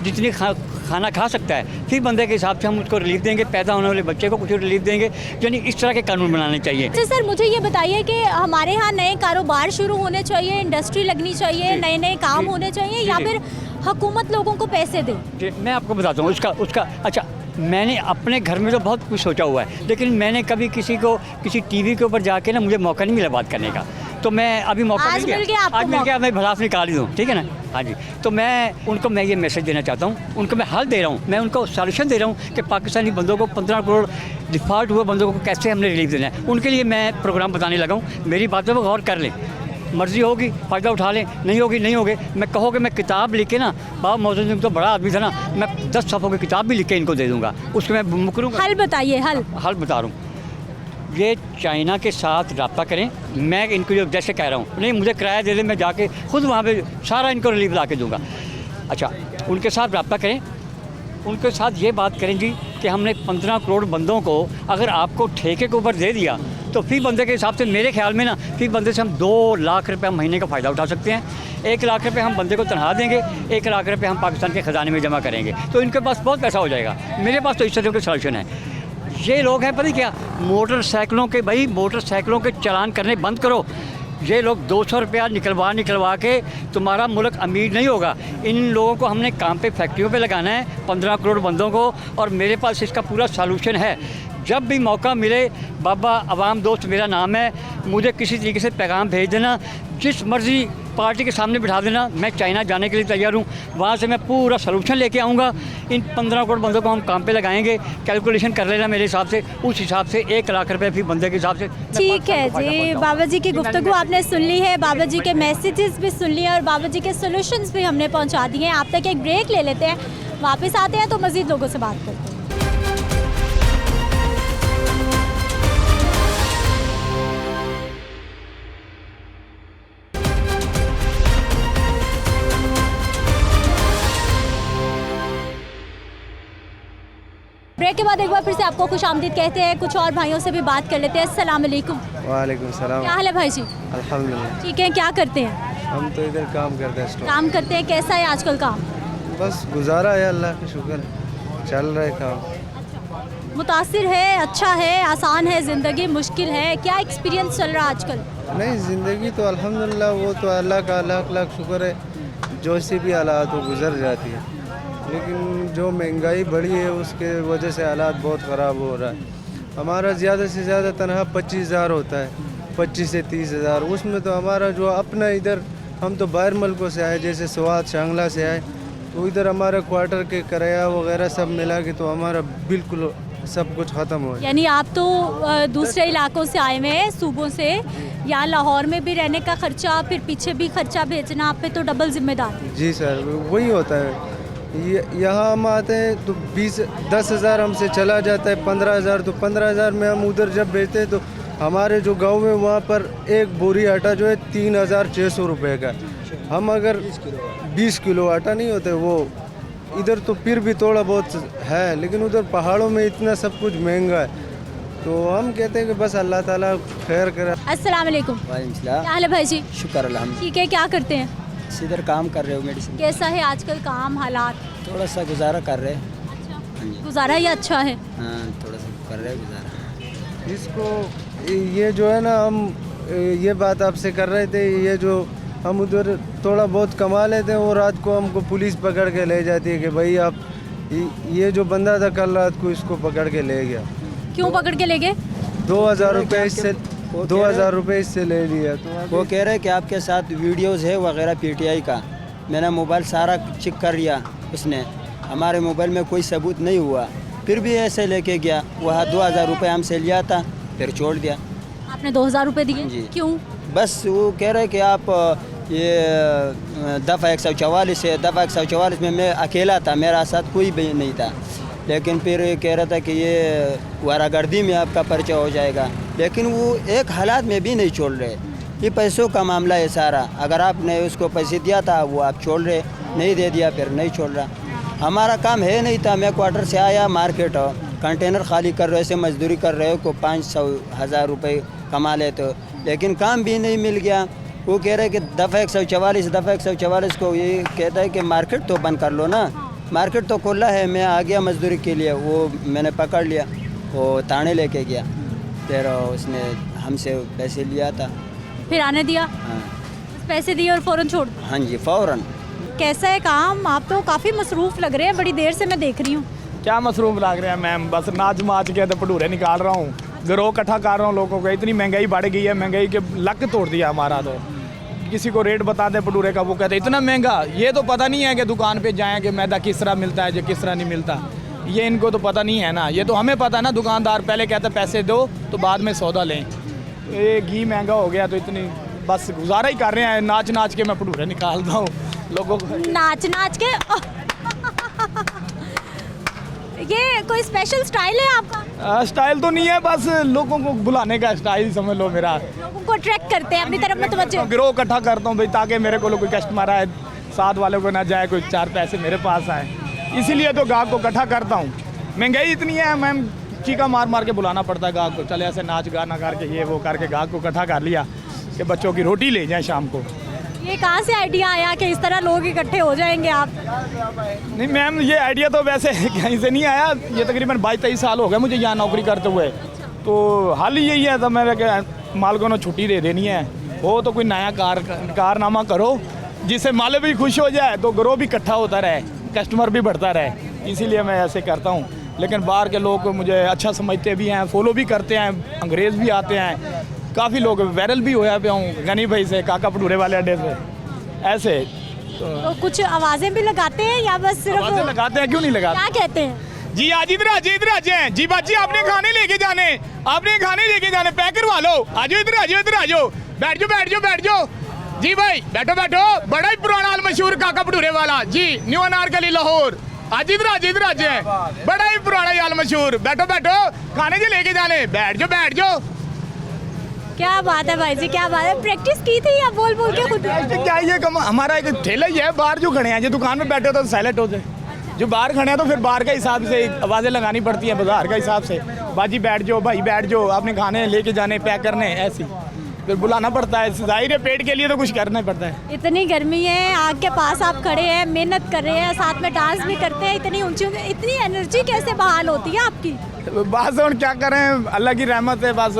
जितनी खाना खा सकता है, फिर बंदे के हिसाब से हम उसको रिलीफ देंगे। पैदा होने वाले बच्चे को कुछ रिलीफ देंगे। यानी इस तरह के कानून बनाने चाहिए। अच्छा सर, मुझे ये बताइए कि हमारे यहाँ नए कारोबार शुरू होने चाहिए, इंडस्ट्री लगनी चाहिए, नए नए काम होने चाहिए, या फिर हुकूमत लोगों को पैसे दे? मैं आपको बताता हूँ उसका अच्छा, मैंने अपने घर में तो बहुत कुछ सोचा हुआ है, लेकिन मैंने कभी किसी टीवी के ऊपर जाके ना मुझे मौका नहीं मिला बात करने का। तो मैं अभी मौका आज मिल गया, मैं भलास निकाल ही दूँ, ठीक है ना। हाँ जी, तो मैं ये मैसेज देना चाहता हूँ, उनको मैं हल दे रहा हूँ, मैं उनको सॉल्यूशन दे रहा हूँ कि पाकिस्तानी बंदों को 15 करोड़ डिफ़ॉल्ट हुए बंदों को कैसे हमने रिलीफ देना है। उनके लिए मैं प्रोग्राम बताने लगा हूँ। मेरी बातों पर गौर कर लें, मर्ज़ी होगी फ़ायदा उठा लें, नहीं होगी। मैं कहो कि मैं किताब लिख के ना, बाबा मौजूद तो बड़ा आदमी था ना, मैं 10 सफ़ों की किताब भी लिख के इनको दे दूँगा, उसको मैं मुकरूँगा। हल बताइए। हल बता रहा हूँ, ये चाइना के साथ रब्ता करें। मैं इनको जो जैसे कह रहा हूँ, नहीं मुझे किराया दे दें, मैं जाके खुद वहाँ पे सारा इनको रिलीफ ला के दूँगा। अच्छा, उनके साथ रब्ता करें, उनके साथ ये बात करें जी कि हमने 15 करोड़ बंदों को अगर आपको ठेके के ऊपर दे दिया तो फिर बंदे के हिसाब से मेरे ख्याल में ना, फिर बंदे से हम 2 लाख रुपये महीने का फ़ायदा उठा सकते हैं। 1 लाख रुपये हम बंदे को तनख्वाह देंगे, 1 लाख रुपये हम पाकिस्तान के ख़जाने में जमा करेंगे, तो इनके पास बहुत पैसा हो जाएगा। मेरे पास तो इस तरह का सॉल्यूशन है। ये लोग हैं पता क्या, मोटरसाइकिलों के चालान करने बंद करो। ये लोग 200 रुपया निकलवा के तुम्हारा मुल्क अमीर नहीं होगा। इन लोगों को हमने काम पे, फैक्ट्रियों पे लगाना है, 15 करोड़ बंदों को, और मेरे पास इसका पूरा सॉल्यूशन है। जब भी मौका मिले, बाबा अवाम दोस्त मेरा नाम है, मुझे किसी तरीके से पैगाम भेज देना। जिस मर्ज़ी पार्टी के सामने बिठा देना, मैं चाइना जाने के लिए तैयार हूँ। वहाँ से मैं पूरा सोल्यूशन लेके आऊँगा। इन 15 करोड़ बंदों को हम काम पे लगाएंगे। कैलकुलेशन कर लेना मेरे हिसाब से, उस हिसाब से 1 लाख रुपए फी बंदे के हिसाब से। ठीक है जी, बाबा जी की गुफ्तगू आपने सुन ली है, बाबा जी के मैसेजेस भी सुन लिए और बाबा जी के सोल्यूशंस भी हमने पहुंचा दिए हैं। आप तक एक ब्रेक ले लेते हैं, वापस आते हैं तो मज़ीद लोगों से बात करते हैं। ब्रेक के बाद एक बार फिर से आपको खुशामदीद कहते हैं। कुछ और भाइयों से भी बात कर लेते हैं। अस्सलाम वालेकुम। वालेकुम सलाम। क्या हाल है भाई जी? अल्हम्दुलिल्लाह। ठीक है, क्या करते हैं? हम तो इधर काम करते हैं, स्टोर। काम करते हैं। कैसा है आजकल काम? बस गुजारा है, अल्लाह का शुक्र है, चल रहा है काम। मुतासिर है, अच्छा है, आसान है ज़िंदगी, मुश्किल है? क्या एक्सपीरियंस चल रहा है आजकल? नहीं, ज़िंदगी तो अल्हम्दुलिल्लाह, वो तो अल्लाह का लाख लाख शुक्र है, जो सी भी हालात हो गुजर जाती है। लेकिन जो महंगाई बढ़ी है उसके वजह से हालात बहुत ख़राब हो रहा है। हमारा ज़्यादा से ज़्यादा तनख्वाह 25,000 होता है, 25 से 30,000। उसमें तो हमारा जो अपना इधर, हम तो बाहर मुल्कों से आए, जैसे स्वात शांगला से आए, तो इधर हमारा क्वार्टर के किराया वगैरह सब मिला के तो हमारा बिल्कुल सब कुछ ख़त्म हो गया। यानी आप तो दूसरे इलाकों से आए हुए हैं, सूबों से। यहाँ लाहौर में भी रहने का खर्चा, फिर पीछे भी खर्चा भेजना, आप पे तो डबल जिम्मेदारी। जी सर, वही होता है। यहाँ हम आते हैं तो 10,000 हमसे चला जाता है, 15,000, तो 15,000 में हम उधर जब बेचते हैं तो हमारे जो गांव में वहाँ पर एक बोरी आटा जो है 3,600 रुपये का। हम अगर 20 किलो आटा नहीं होते वो, इधर तो फिर भी थोड़ा बहुत है, लेकिन उधर पहाड़ों में इतना सब कुछ महंगा है। तो हम कहते हैं कि बस अल्लाह ताला खैर करे। अस्सलाम वालेकुम। क्या हाल है भाई जी? शुक्र अल्हम्दुलिल्लाह। ठीक है, क्या करते हैं? इधर काम कर रहे हो, मेडिसिन। कैसा है आजकल काम, हालात? थोड़ा सा गुजारा कर रहे हैं। अच्छा, गुजारा ही अच्छा है। हाँ, थोड़ा सा कर रहे हैं गुजारा। इसको ये जो है ना, हम ये बात आपसे कर रहे थे, ये जो हम उधर थोड़ा बहुत कमा लेते हैं, वो रात को हमको पुलिस पकड़ के ले जाती है कि भाई आप ये जो बंदा था कल रात को, इसको पकड़ के ले गया। क्यों पकड़ के ले गए? 2,000 रुपये इससे, 2,000 रुपये इससे ले लिया। तो वो कह रहे हैं कि आपके साथ वीडियोस है वगैरह PTI का। मैंने मोबाइल सारा चेक कर लिया, उसने हमारे मोबाइल में कोई सबूत नहीं हुआ, फिर भी ऐसे लेके गया। वहाँ 2,000 रुपये हमसे लिया था, फिर छोड़ दिया। आपने 2,000 रुपये दिए? जी। क्यों? बस वो कह रहे हैं कि आप ये दफ़ा 144 है, दफ़ा 144 में मैं अकेला था, मेरा साथ कोई भी नहीं था। लेकिन फिर कह रहा था कि ये वारागर्दी में आपका पर्चा हो जाएगा, लेकिन वो एक हालात में भी नहीं छोड़ रहे। ये पैसों का मामला है सारा। अगर आपने उसको पैसे दिया था वो आप छोड़ रहे, नहीं दे दिया फिर नहीं छोड़ रहा। हमारा काम है नहीं था। मैं क्वार्टर से आया, मार्केट हो, कंटेनर खाली कर रहे से मजदूरी कर रहे हो को 500,000 रुपये कमा लेते हो, लेकिन काम भी नहीं मिल गया। वो कह रहे कि दफ़ा 144 को ये कहता है कि मार्केट तो बंद कर लो ना। मार्केट तो खुला है। मैं आ गया मजदूरी के लिए, वो मैंने पकड़ लिया, वो थाने लेके गया, फिर उसने हमसे पैसे लिया था, फिर आने दिया? हाँ। पैसे दिए और फ़ौरन छोड़? हाँ जी, फ़ौरन। कैसा है काम? आप तो काफ़ी मसरूफ़ लग रहे हैं, बड़ी देर से मैं देख रही हूँ। क्या मसरूफ़ लग रहे हैं मैम? बस नाच माच के तो भटूरे निकाल रहा हूँ, गिरोह इकट्ठा कर रहा हूँ लोगों को। इतनी महंगाई बढ़ गई है, महंगाई के लक तोड़ दिया हमारा। तो किसी को रेट बता दे भटूरे का, वो कहते इतना महंगा। ये तो पता नहीं है कि दुकान पे जाएं कि मैदा किस तरह मिलता है, जो किस तरह नहीं मिलता, ये इनको तो पता नहीं है ना। ये तो हमें पता है ना। दुकानदार पहले कहते पैसे दो तो बाद में सौदा लें। ये घी महंगा हो गया तो इतनी बस गुजारा ही कर रहे हैं। नाच नाच के मैं भटूरे निकालता हूँ लोगों को। नाच नाच के ये कोई स्पेशल स्टाइल है आपका? स्टाइल तो नहीं है, बस लोगों को बुलाने का स्टाइल समझ लो मेरा। लोगों को अट्रैक्ट करते हैं अपनी तरफ में तवज्जो। गिरोह इकट्ठा करता हूँ भाई, ताकि मेरे को कोई कस्टमर आए, साथ वालों को ना जाए, कोई 4 पैसे मेरे पास आए, इसीलिए तो गाहक को इकट्ठा करता हूँ। महंगाई इतनी है मैम, चीका मार मार के बुलाना पड़ता है गाहक को। चले ऐसे नाच गाना करके ये वो करके गाहक को इकट्ठा कर लिया कि बच्चों की रोटी ले जाएं शाम को। ये कहाँ से आइडिया आया कि इस तरह लोग इकट्ठे हो जाएंगे आप? नहीं मैम, ये आइडिया तो वैसे कहीं से नहीं आया। ये तकरीबन 22-23 साल हो गए मुझे यहाँ नौकरी करते हुए, तो हाल ही यही है। तो मेरे मालिकों ने छुट्टी दे देनी है, हो तो कोई नया कारनामा करो जिससे मालिक भी खुश हो जाए, तो गिरोह भी इकट्ठा होता रहे, कस्टमर भी बढ़ता रहे। इसीलिए मैं ऐसे करता हूँ। लेकिन बाहर के लोग मुझे अच्छा समझते भी हैं, फॉलो भी करते हैं, अंग्रेज़ भी आते हैं, काफ़ी लोग वायरल भी होया पे हूँ गनी भाई से, काका भटूरे वाले अड्डे से। ऐसे तो कुछ आवाज़ें भी लगाते हैं या बस सिर्फ आवाज़ें लगाते हैं, क्यों नहीं लगाते? क्या कहते हैं? जी आज इधर आजे, इधर आजे हैं जी बाजी, आपने खाने लेके जाने, आपने खाने लेके जाने, पैक करवा लो, आ जाओ इधर, आ जाओ इधर, आ जाओ, बैठ जाओ बैठ जाओ बैठ जाओ जी भाई, बैठो बैठो। बड़ा ही पुराना आल मशहूर काका भटूरे वाला जी, न्यू अनारकली लाहौर, आज इधर आजे, इधर आजे हैं, बड़ा ही पुराना ही आल मशहूर, बैठो बैठो, खाने जो लेके जाने, बैठ जाओ बैठ जाओ। क्या बात है भाई जी, क्या बात है, प्रैक्टिस की थी या बोल बोल के खुद? क्या ये हमारा एक ठेला ही है, बाहर जो खड़े हैं, जो दुकान में बैठे हो तो साइलेंट हो जाए, जो बाहर खड़े हैं तो फिर बाहर के हिसाब से आवाज़ें लगानी पड़ती हैं, बाजार के हिसाब से, बाजी बैठ जाओ भाई बैठ जाओ, आपने खाने लेके जाने, पैक करने, ऐसी फिर बुलाना पड़ता है, जाहिर है पेट के लिए तो कुछ करना पड़ता है। इतनी गर्मी है, आग के पास आप खड़े हैं, मेहनत कर रहे हैं, साथ में डांस भी करते हैं, इतनी ऊंची इतनी एनर्जी कैसे बहाल होती है आपकी? बस और क्या करें, अल्लाह की रहमत है, बस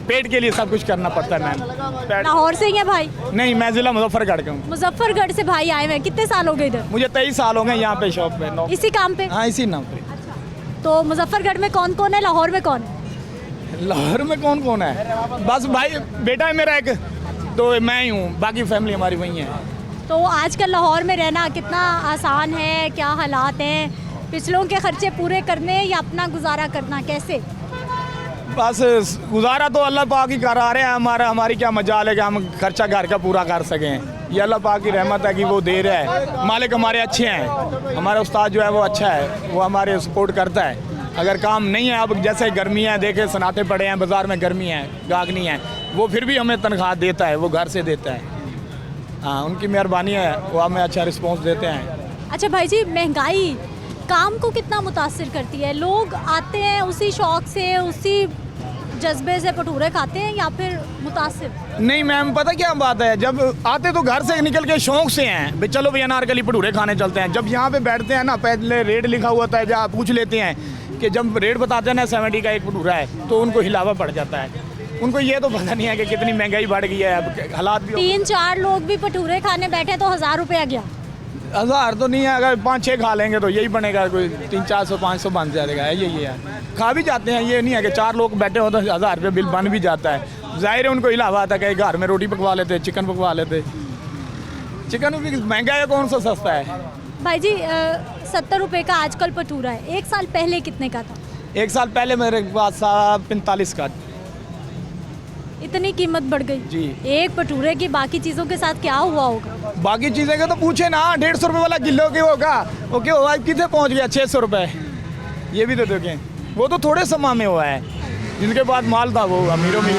पेट के लिए सब कुछ करना पड़ता है मैम। लाहौर से ही है भाई? नहीं, मैं जिला मुजफ्फरगढ़ का हूँ। मुजफ्फरगढ़ से भाई आए हुए हैं, कितने साल हो गए इधर? मुझे 23 साल हो गए यहाँ पे शॉप पे। इसी काम पे? हाँ इसी नाम पे। तो मुजफ्फरगढ़ में कौन कौन है, लाहौर में कौन है? लाहौर में कौन कौन है? बस भाई बेटा है मेरा एक, तो मैं ही हूँ, बाकी फैमिली हमारी वही है। तो आजकल लाहौर में रहना कितना आसान है, क्या हालात हैं, पिछलों के खर्चे पूरे करने या अपना गुजारा करना, कैसे? बस गुजारा तो अल्लाह पाक ही करा रहे हैं, हमारी क्या मजाल है कि हम खर्चा घर का पूरा कर सकें, ये अल्लाह पाक की रहमत है कि वो दे रहा है, मालिक हमारे अच्छे हैं, हमारा उस्ताद जो है वो अच्छा है, वो हमारे सपोर्ट करता है। अगर काम नहीं है, अब जैसे गर्मी है, देखे सनाते पड़े हैं बाज़ार में, गर्मी है, गाहक नहीं है, वो फिर भी हमें तनख्वाह देता है, वो घर से देता है। हाँ उनकी मेहरबानी है, वो हमें अच्छा रिस्पॉन्स देते हैं। अच्छा भाई जी, महंगाई काम को कितना मुतासिर करती है? लोग आते हैं उसी शौक से, उसी जज्बे से भटूरे खाते हैं या फिर मुतासिर? नहीं मैम, पता क्या बात है, जब आते तो घर से निकल के शौक से हैं भाई, चलो भैया अनारकली भटूरे खाने चलते हैं। जब यहाँ पे बैठते हैं ना, पहले रेट लिखा हुआ होता है, जहाँ पूछ लेते हैं कि जब रेट बताते हैं ना 70 का एक भटूरा है, तो उनको हिलावा पड़ जाता है। उनको ये तो पता नहीं है कि कितनी महंगाई बढ़ गई है, अब हालात भी। 3-4 लोग भी भटूरे खाने बैठे तो 1000 रुपया गया। 1000 तो नहीं है, अगर 5-6 खा लेंगे तो यही बनेगा, कोई 300-400-500 बन जाएगा, यही है। खा भी जाते हैं, ये नहीं है कि 4 लोग बैठे हो तो 1000 रुपये बिल बन भी जाता है। जाहिर है उनको हिलावा आता है कि घर में रोटी पकवा लेते, चिकन पकवा लेते, चिकन भी महंगा है, कौन सा सस्ता है? भाई जी 70 रुपये का आजकल भटूरा है, 1 साल पहले कितने का था? 1 साल पहले मेरे पास 45 का। इतनी कीमत बढ़ गई जी। एक भटूरे की बाकी चीज़ों के साथ क्या हुआ होगा? बाकी चीज़ें का तो पूछे ना, 150 रुपये वाला किलो के होगा, वो क्या हुआ, कितने पहुंच गया? 600 रुपये। ये भी तो देखें, वो तो थोड़े समय में हुआ है, जिनके पास माल था वो अमीरों में।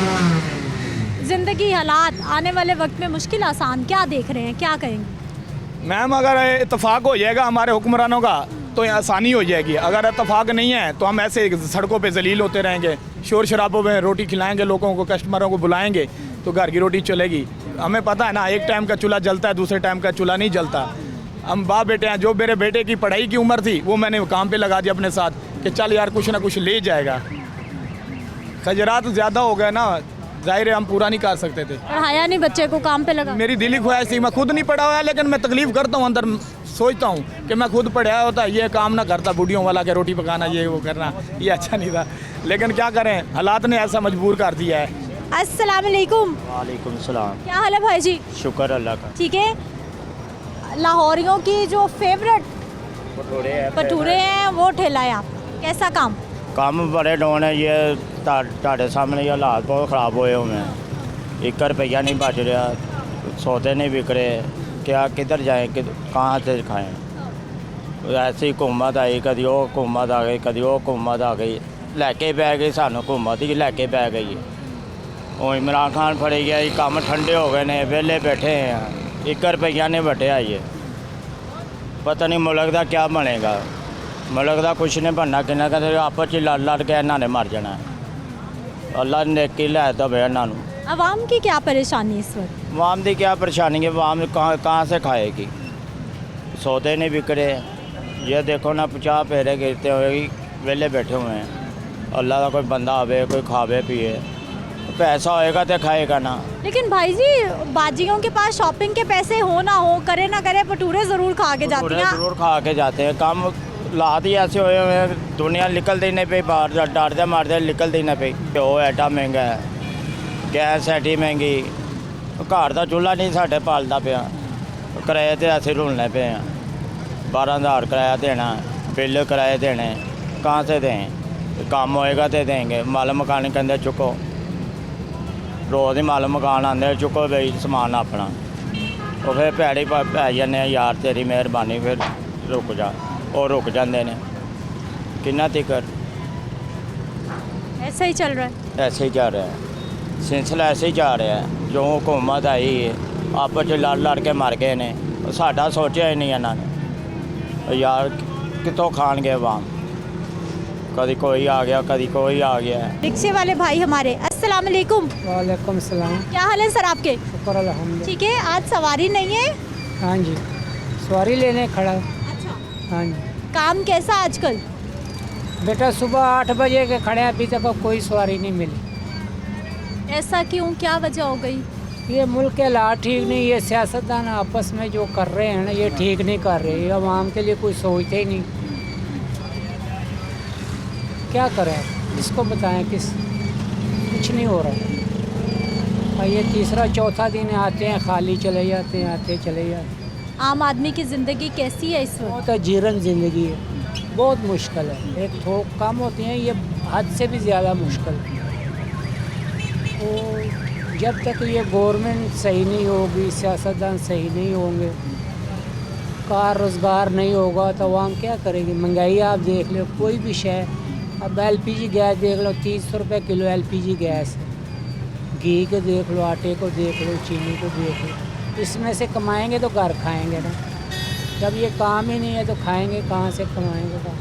ज़िंदगी हालात आने वाले वक्त में मुश्किल आसान क्या देख रहे हैं, क्या कहेंगे? मैम अगर इत्तेफाक हो जाएगा हमारे हुक्मरानों का तो आसानी हो जाएगी, अगर इत्तेफाक नहीं है तो हम ऐसे सड़कों पे जलील होते रहेंगे, शोर शराबों में रोटी खिलाएंगे लोगों को, कस्टमरों को बुलाएंगे तो घर की रोटी चलेगी। हमें पता है ना, एक टाइम का चूल्हा जलता है, दूसरे टाइम का चूल्हा नहीं जलता। हम बाप बेटे हैं, जो मेरे बेटे की पढ़ाई की उम्र थी वो मैंने काम पे लगा दिया अपने साथ कि चल यार कुछ ना कुछ ले जाएगा। खजरात ज़्यादा हो गए ना, जाहिर है हम पूरा नहीं कर सकते थे। पढ़ाया नहीं बच्चे को, काम पे लगा? मेरी दिली ख्वाहिश थी, मैं खुद नहीं पढ़ा हुआ है, लेकिन मैं तकलीफ़ करता हूँ अंदर, सोचता हूँ कि मैं खुद पढ़ा होता ये काम ना करता, बूढ़ियों वाला के रोटी पकाना ये वो करना, ये अच्छा नहीं था, लेकिन क्या करें, हालात ने ऐसा मजबूर कर दिया है। अस्सलाम वालेकुम। वालेकुम सलाम। क्या हाल है भाई जी? शुक्र अल्लाह का। ठीक है। लाहौरियों की जो फेवरेट भटूरे हैं वो ठेला है आपका, कैसा काम? काम बड़े डाउन है, ये ਤੁਹਾਡੇ सामने ये हालात बहुत ख़राब हुए हुए हैं, 1 रुपया नहीं बच रहा, सौदे नहीं बिक रहे, क्या किधर जाएँ, कहाँ से खाएँ? ऐसी हुकूमत आई, कभी वो हुकूमत आ गई, कभी वो हुकूमत आ गई, लैके पै गई, सानू हुकूमत ही लैके पै गई है। वो इमरान खान फड़े गया, काम ठंडे हो गए ने, वेले बैठे हैं, 1 रुपया नहीं बटे आइए, पता नहीं मुल्क का क्या बनेगा, मुल्क का कुछ नहीं बनना, किन्ना कहते आपस च लड़ लड़ के इन्होंने मर जाना है। अल्लाह नेकी लै दवे इन्हों। आवाम की क्या परेशानी इस वक्त? आवाम की क्या परेशानी है, आवाम कहाँ से खाएगी, सौदे नहीं बिक रहे, ये देखो ना 50 पेरे गिरते हुए वेले बैठे हुए हैं। अल्लाह का कोई बंदा आवे, कोई खावे पिए, पैसा होएगा तो खाएगा ना। लेकिन भाई जी बाजियों के पास शॉपिंग के पैसे हो ना हो, करे ना करे, भटूरे ज़रूर खा के जाते हैं। ज़रूर खा के जाते हैं, काम लात ही ऐसे हुए हुए हैं, दुनिया निकलती नहीं पई बाहर, डरते मारते निकलती नहीं पई। वो एडा महंगा है, गैस एडी महंगी, घर का चूल्हा नहीं साढ़े पालता पिया, किराए ते ऐसे रुलने पे हैं 12,000 किराया देना, बिल किराए देने, कहाँ से दें? काम होएगा तो देंगे। माल मकान कहते चुको, रोज़ ही माल मकान आते चुको भाई समान अपना, और फिर भैड़ी पै जाने यार तेरी मेहरबानी फिर रुक जा, और रुक जाते हैं। कितना तिकर ऐसा ही चल रहा है। ऐसे ही जा रहा है, सिलसिला ऐसे ही जा रहा है। जो हुकूमत आई है आपस च लड़ के मर गए ने, साडा सोचा ही नहीं इन्होंने। यार कितों खानगे अवाम, कभी कोई आ गया कभी कोई आ गया। रिक्शे वाले भाई हमारे, अस्सलाम वालेकुम। वालेकुम सलाम। क्या हाल है सर आपके? शुक्र अल्हम्दुलिल्लाह। ठीक है, आज सवारी नहीं है? हाँ जी, सवारी लेने खड़ा। अच्छा, हाँ जी काम कैसा आजकल? बेटा सुबह 8 बजे के खड़े हैं, अभी तक कोई सवारी नहीं मिली। ऐसा क्यों, क्या वजह हो गई? ये मुल्क के हालात ठीक नहीं, ये सियासतदान आपस में जो कर रहे हैं ना ये ठीक नहीं कर रहे, ये आवाम के लिए कोई सोचते ही नहीं। क्या करें, इसको बताएं किस, कुछ नहीं हो रहा। और ये तीसरा चौथा दिन आते हैं खाली चले जाते हैं, आते चले जाते हैं। आम आदमी की ज़िंदगी कैसी है इस वक्त? बहुत अजीरन ज़िंदगी है, बहुत मुश्किल है। एक थोक काम होती हैं, ये हद से भी ज़्यादा मुश्किल है। तो जब तक ये गवर्नमेंट सही नहीं होगी, सियासतदान सही नहीं होंगे, कार रोज़गार नहीं होगा तो आवाम क्या करेगी? महंगाई आप देख लो, कोई भी शय, अब LPG गैस देख लो, 300 रुपये किलो LPG गैस है। घी को देख लो, आटे को देख लो, चीनी को देख लो। इसमें से कमाएंगे तो घर खाएंगे ना, जब ये काम ही नहीं है तो खाएंगे कहाँ से, कमाएंगे कहाँ?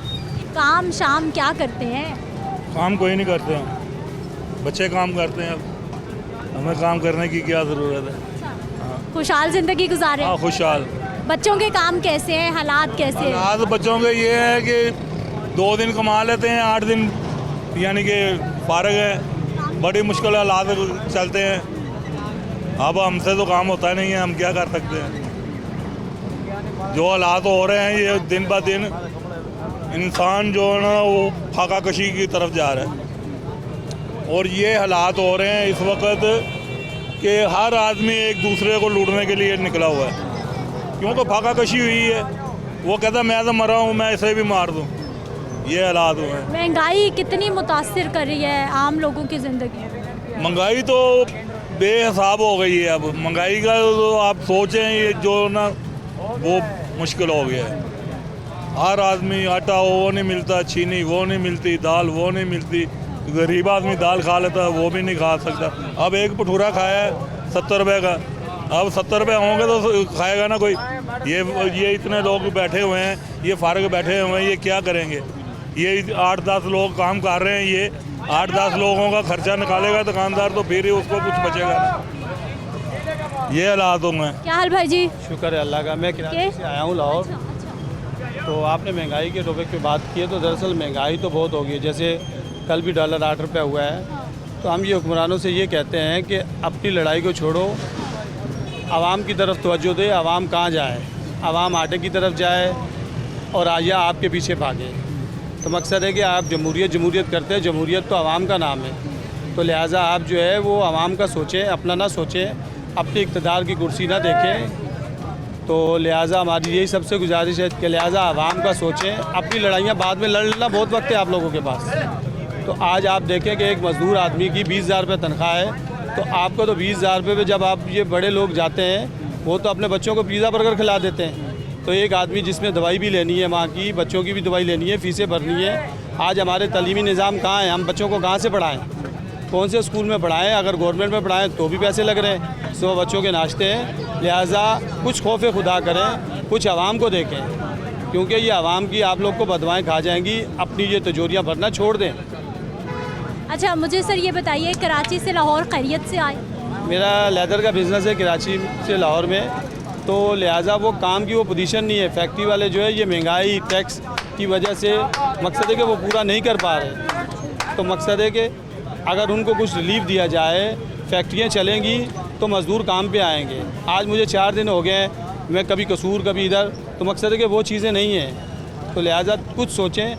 काम शाम क्या करते हैं? काम कोई नहीं करते हैं, बच्चे काम करते हैं। हमें काम करने की क्या ज़रूरत है? खुशहाल ज़िंदगी गुजारे? हाँ खुशहाल। बच्चों के काम कैसे हैं, हालात कैसे हैं? हालात बच्चों के ये है कि 2 दिन कमा लेते हैं, 8 दिन यानी कि फारग है। बड़ी मुश्किल हालात चलते हैं। अब हमसे तो काम होता नहीं है, हम क्या कर सकते हैं? जो हालात हो रहे हैं ये दिन ब दिन इंसान जो है ना वो फाका कशी की तरफ जा रहा है। और ये हालात हो रहे हैं इस वक्त कि हर आदमी एक दूसरे को लूटने के लिए निकला हुआ है, क्योंकि फाका कशी हुई है। वो कहता मैं तो मरा हूँ, मैं इसे भी मार दूँ। ये हालात हुए हैं। महंगाई कितनी मुतासिर कर रही है आम लोगों की ज़िंदगी? महंगाई तो बेहिसाब हो गई है। अब महंगाई का तो आप सोचें, ये जो ना वो मुश्किल हो गया है। हर आदमी, आटा वो नहीं मिलता, चीनी वो नहीं मिलती, दाल वो नहीं मिलती। गरीब आदमी दाल खा लेता है, वो भी नहीं खा सकता। अब एक भटूरा खाया है 70 रुपये का, अब 70 रुपये होंगे तो खाएगा ना कोई। ये इतने लोग बैठे हुए हैं, ये फारग बैठे हुए हैं, ये क्या करेंगे? ये 8-10 लोग काम कर रहे हैं, ये 8-10 लोगों का खर्चा निकालेगा दुकानदार, तो फिर ही उसको कुछ बचेगा। ये हालात होंगे। क्या हाल भाई जी? शुक्र है अल्लाह का। मैं कराची से आया हूँ लाहौर। तो आपने महंगाई के टॉपिक पे बात की है, तो दरअसल महंगाई तो बहुत हो गई है। जैसे कल भी डॉलर 8 रुपये हुआ है। तो हम ये हुक्मरानों से ये कहते हैं कि अपनी लड़ाई को छोड़ो, आवाम की तरफ तवज्जो दे। आवाम कहाँ जाए? आवाम आटे की तरफ जाए और आया आपके पीछे भागे। तो मकसद है कि आप जमहूरियत करते हैं, जमहूरियत तो आवाम का नाम है। तो लिहाजा आप जो है वो आवाम का सोचें, अपना ना सोचें, अपनी इक़्तिदार की कुर्सी ना देखें। तो लिहाजा हमारी यही सबसे गुजारिश है कि लिहाजा आवाम का सोचें, अपनी लड़ाइयाँ बाद में लड़ लेना, बहुत वक्त है आप लोगों के पास। तो आज आप देखें कि एक मज़दूर आदमी की 20,000 रुपये तनख्वाह है, तो आपको तो 20,000 रुपये पे जब आप ये बड़े लोग जाते हैं वो तो अपने बच्चों को पिज़्ज़ा बर्गर खिला देते हैं। तो एक आदमी जिसमें दवाई भी लेनी है, माँ की, बच्चों की भी दवाई लेनी है, फ़ीसें भरनी है। आज हमारे तलीमी निज़ाम कहाँ है? हम बच्चों को कहाँ से पढ़ाएँ? कौन से स्कूल में पढ़ाएँ? अगर गवर्नमेंट में पढ़ाएँ तो भी पैसे लग रहे हैं, सुबह बच्चों के नाश्ते हैं। लिहाजा कुछ खौफ खुदा करें, कुछ आवाम को देखें, क्योंकि ये आवाम की आप लोग को बदवाएँ खा जाएंगी। अपनी ये तिजोरियाँ भरना छोड़ दें। अच्छा, मुझे सर ये बताइए, कराची से लाहौर खैरियत से आए? मेरा लेदर का बिज़नेस है कराची से लाहौर में, तो लिहाजा वो काम की वो पोजीशन नहीं है। फैक्ट्री वाले जो है ये महंगाई टैक्स की वजह से मकसद है कि वो पूरा नहीं कर पा रहे। तो मकसद है कि अगर उनको कुछ रिलीफ दिया जाए, फैक्ट्रियाँ चलेंगी तो मज़दूर काम पे आएंगे। आज मुझे 4 दिन हो गए हैं, मैं कभी कसूर कभी इधर, तो मकसद है कि वो चीज़ें नहीं हैं। तो लिहाजा कुछ सोचें,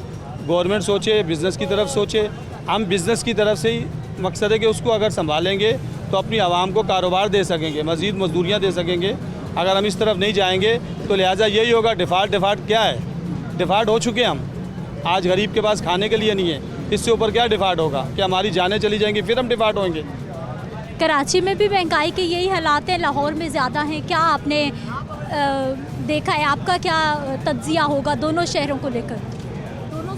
गवर्नमेंट सोचे, बिज़नेस की तरफ सोचे। हम बिज़नेस की तरफ से ही मकसद है कि उसको अगर संभालेंगे तो अपनी आवाम को कारोबार दे सकेंगे, मज़ीद मजदूरियाँ दे सकेंगे। अगर हम इस तरफ नहीं जाएंगे तो लिहाजा यही होगा। डिफ़ाल्ट क्या है? डिफ़ाल्ट हो चुके हैं हम। आज गरीब के पास खाने के लिए नहीं है, इससे ऊपर क्या डिफ़ाल्ट होगा कि हमारी जानें चली जाएंगी, फिर हम डिफ़ाल्ट होंगे। कराची में भी महंगाई के यही हालात हैं, लाहौर में ज़्यादा हैं। क्या आपने देखा है, आपका क्या तज्जिया होगा दोनों शहरों को लेकर?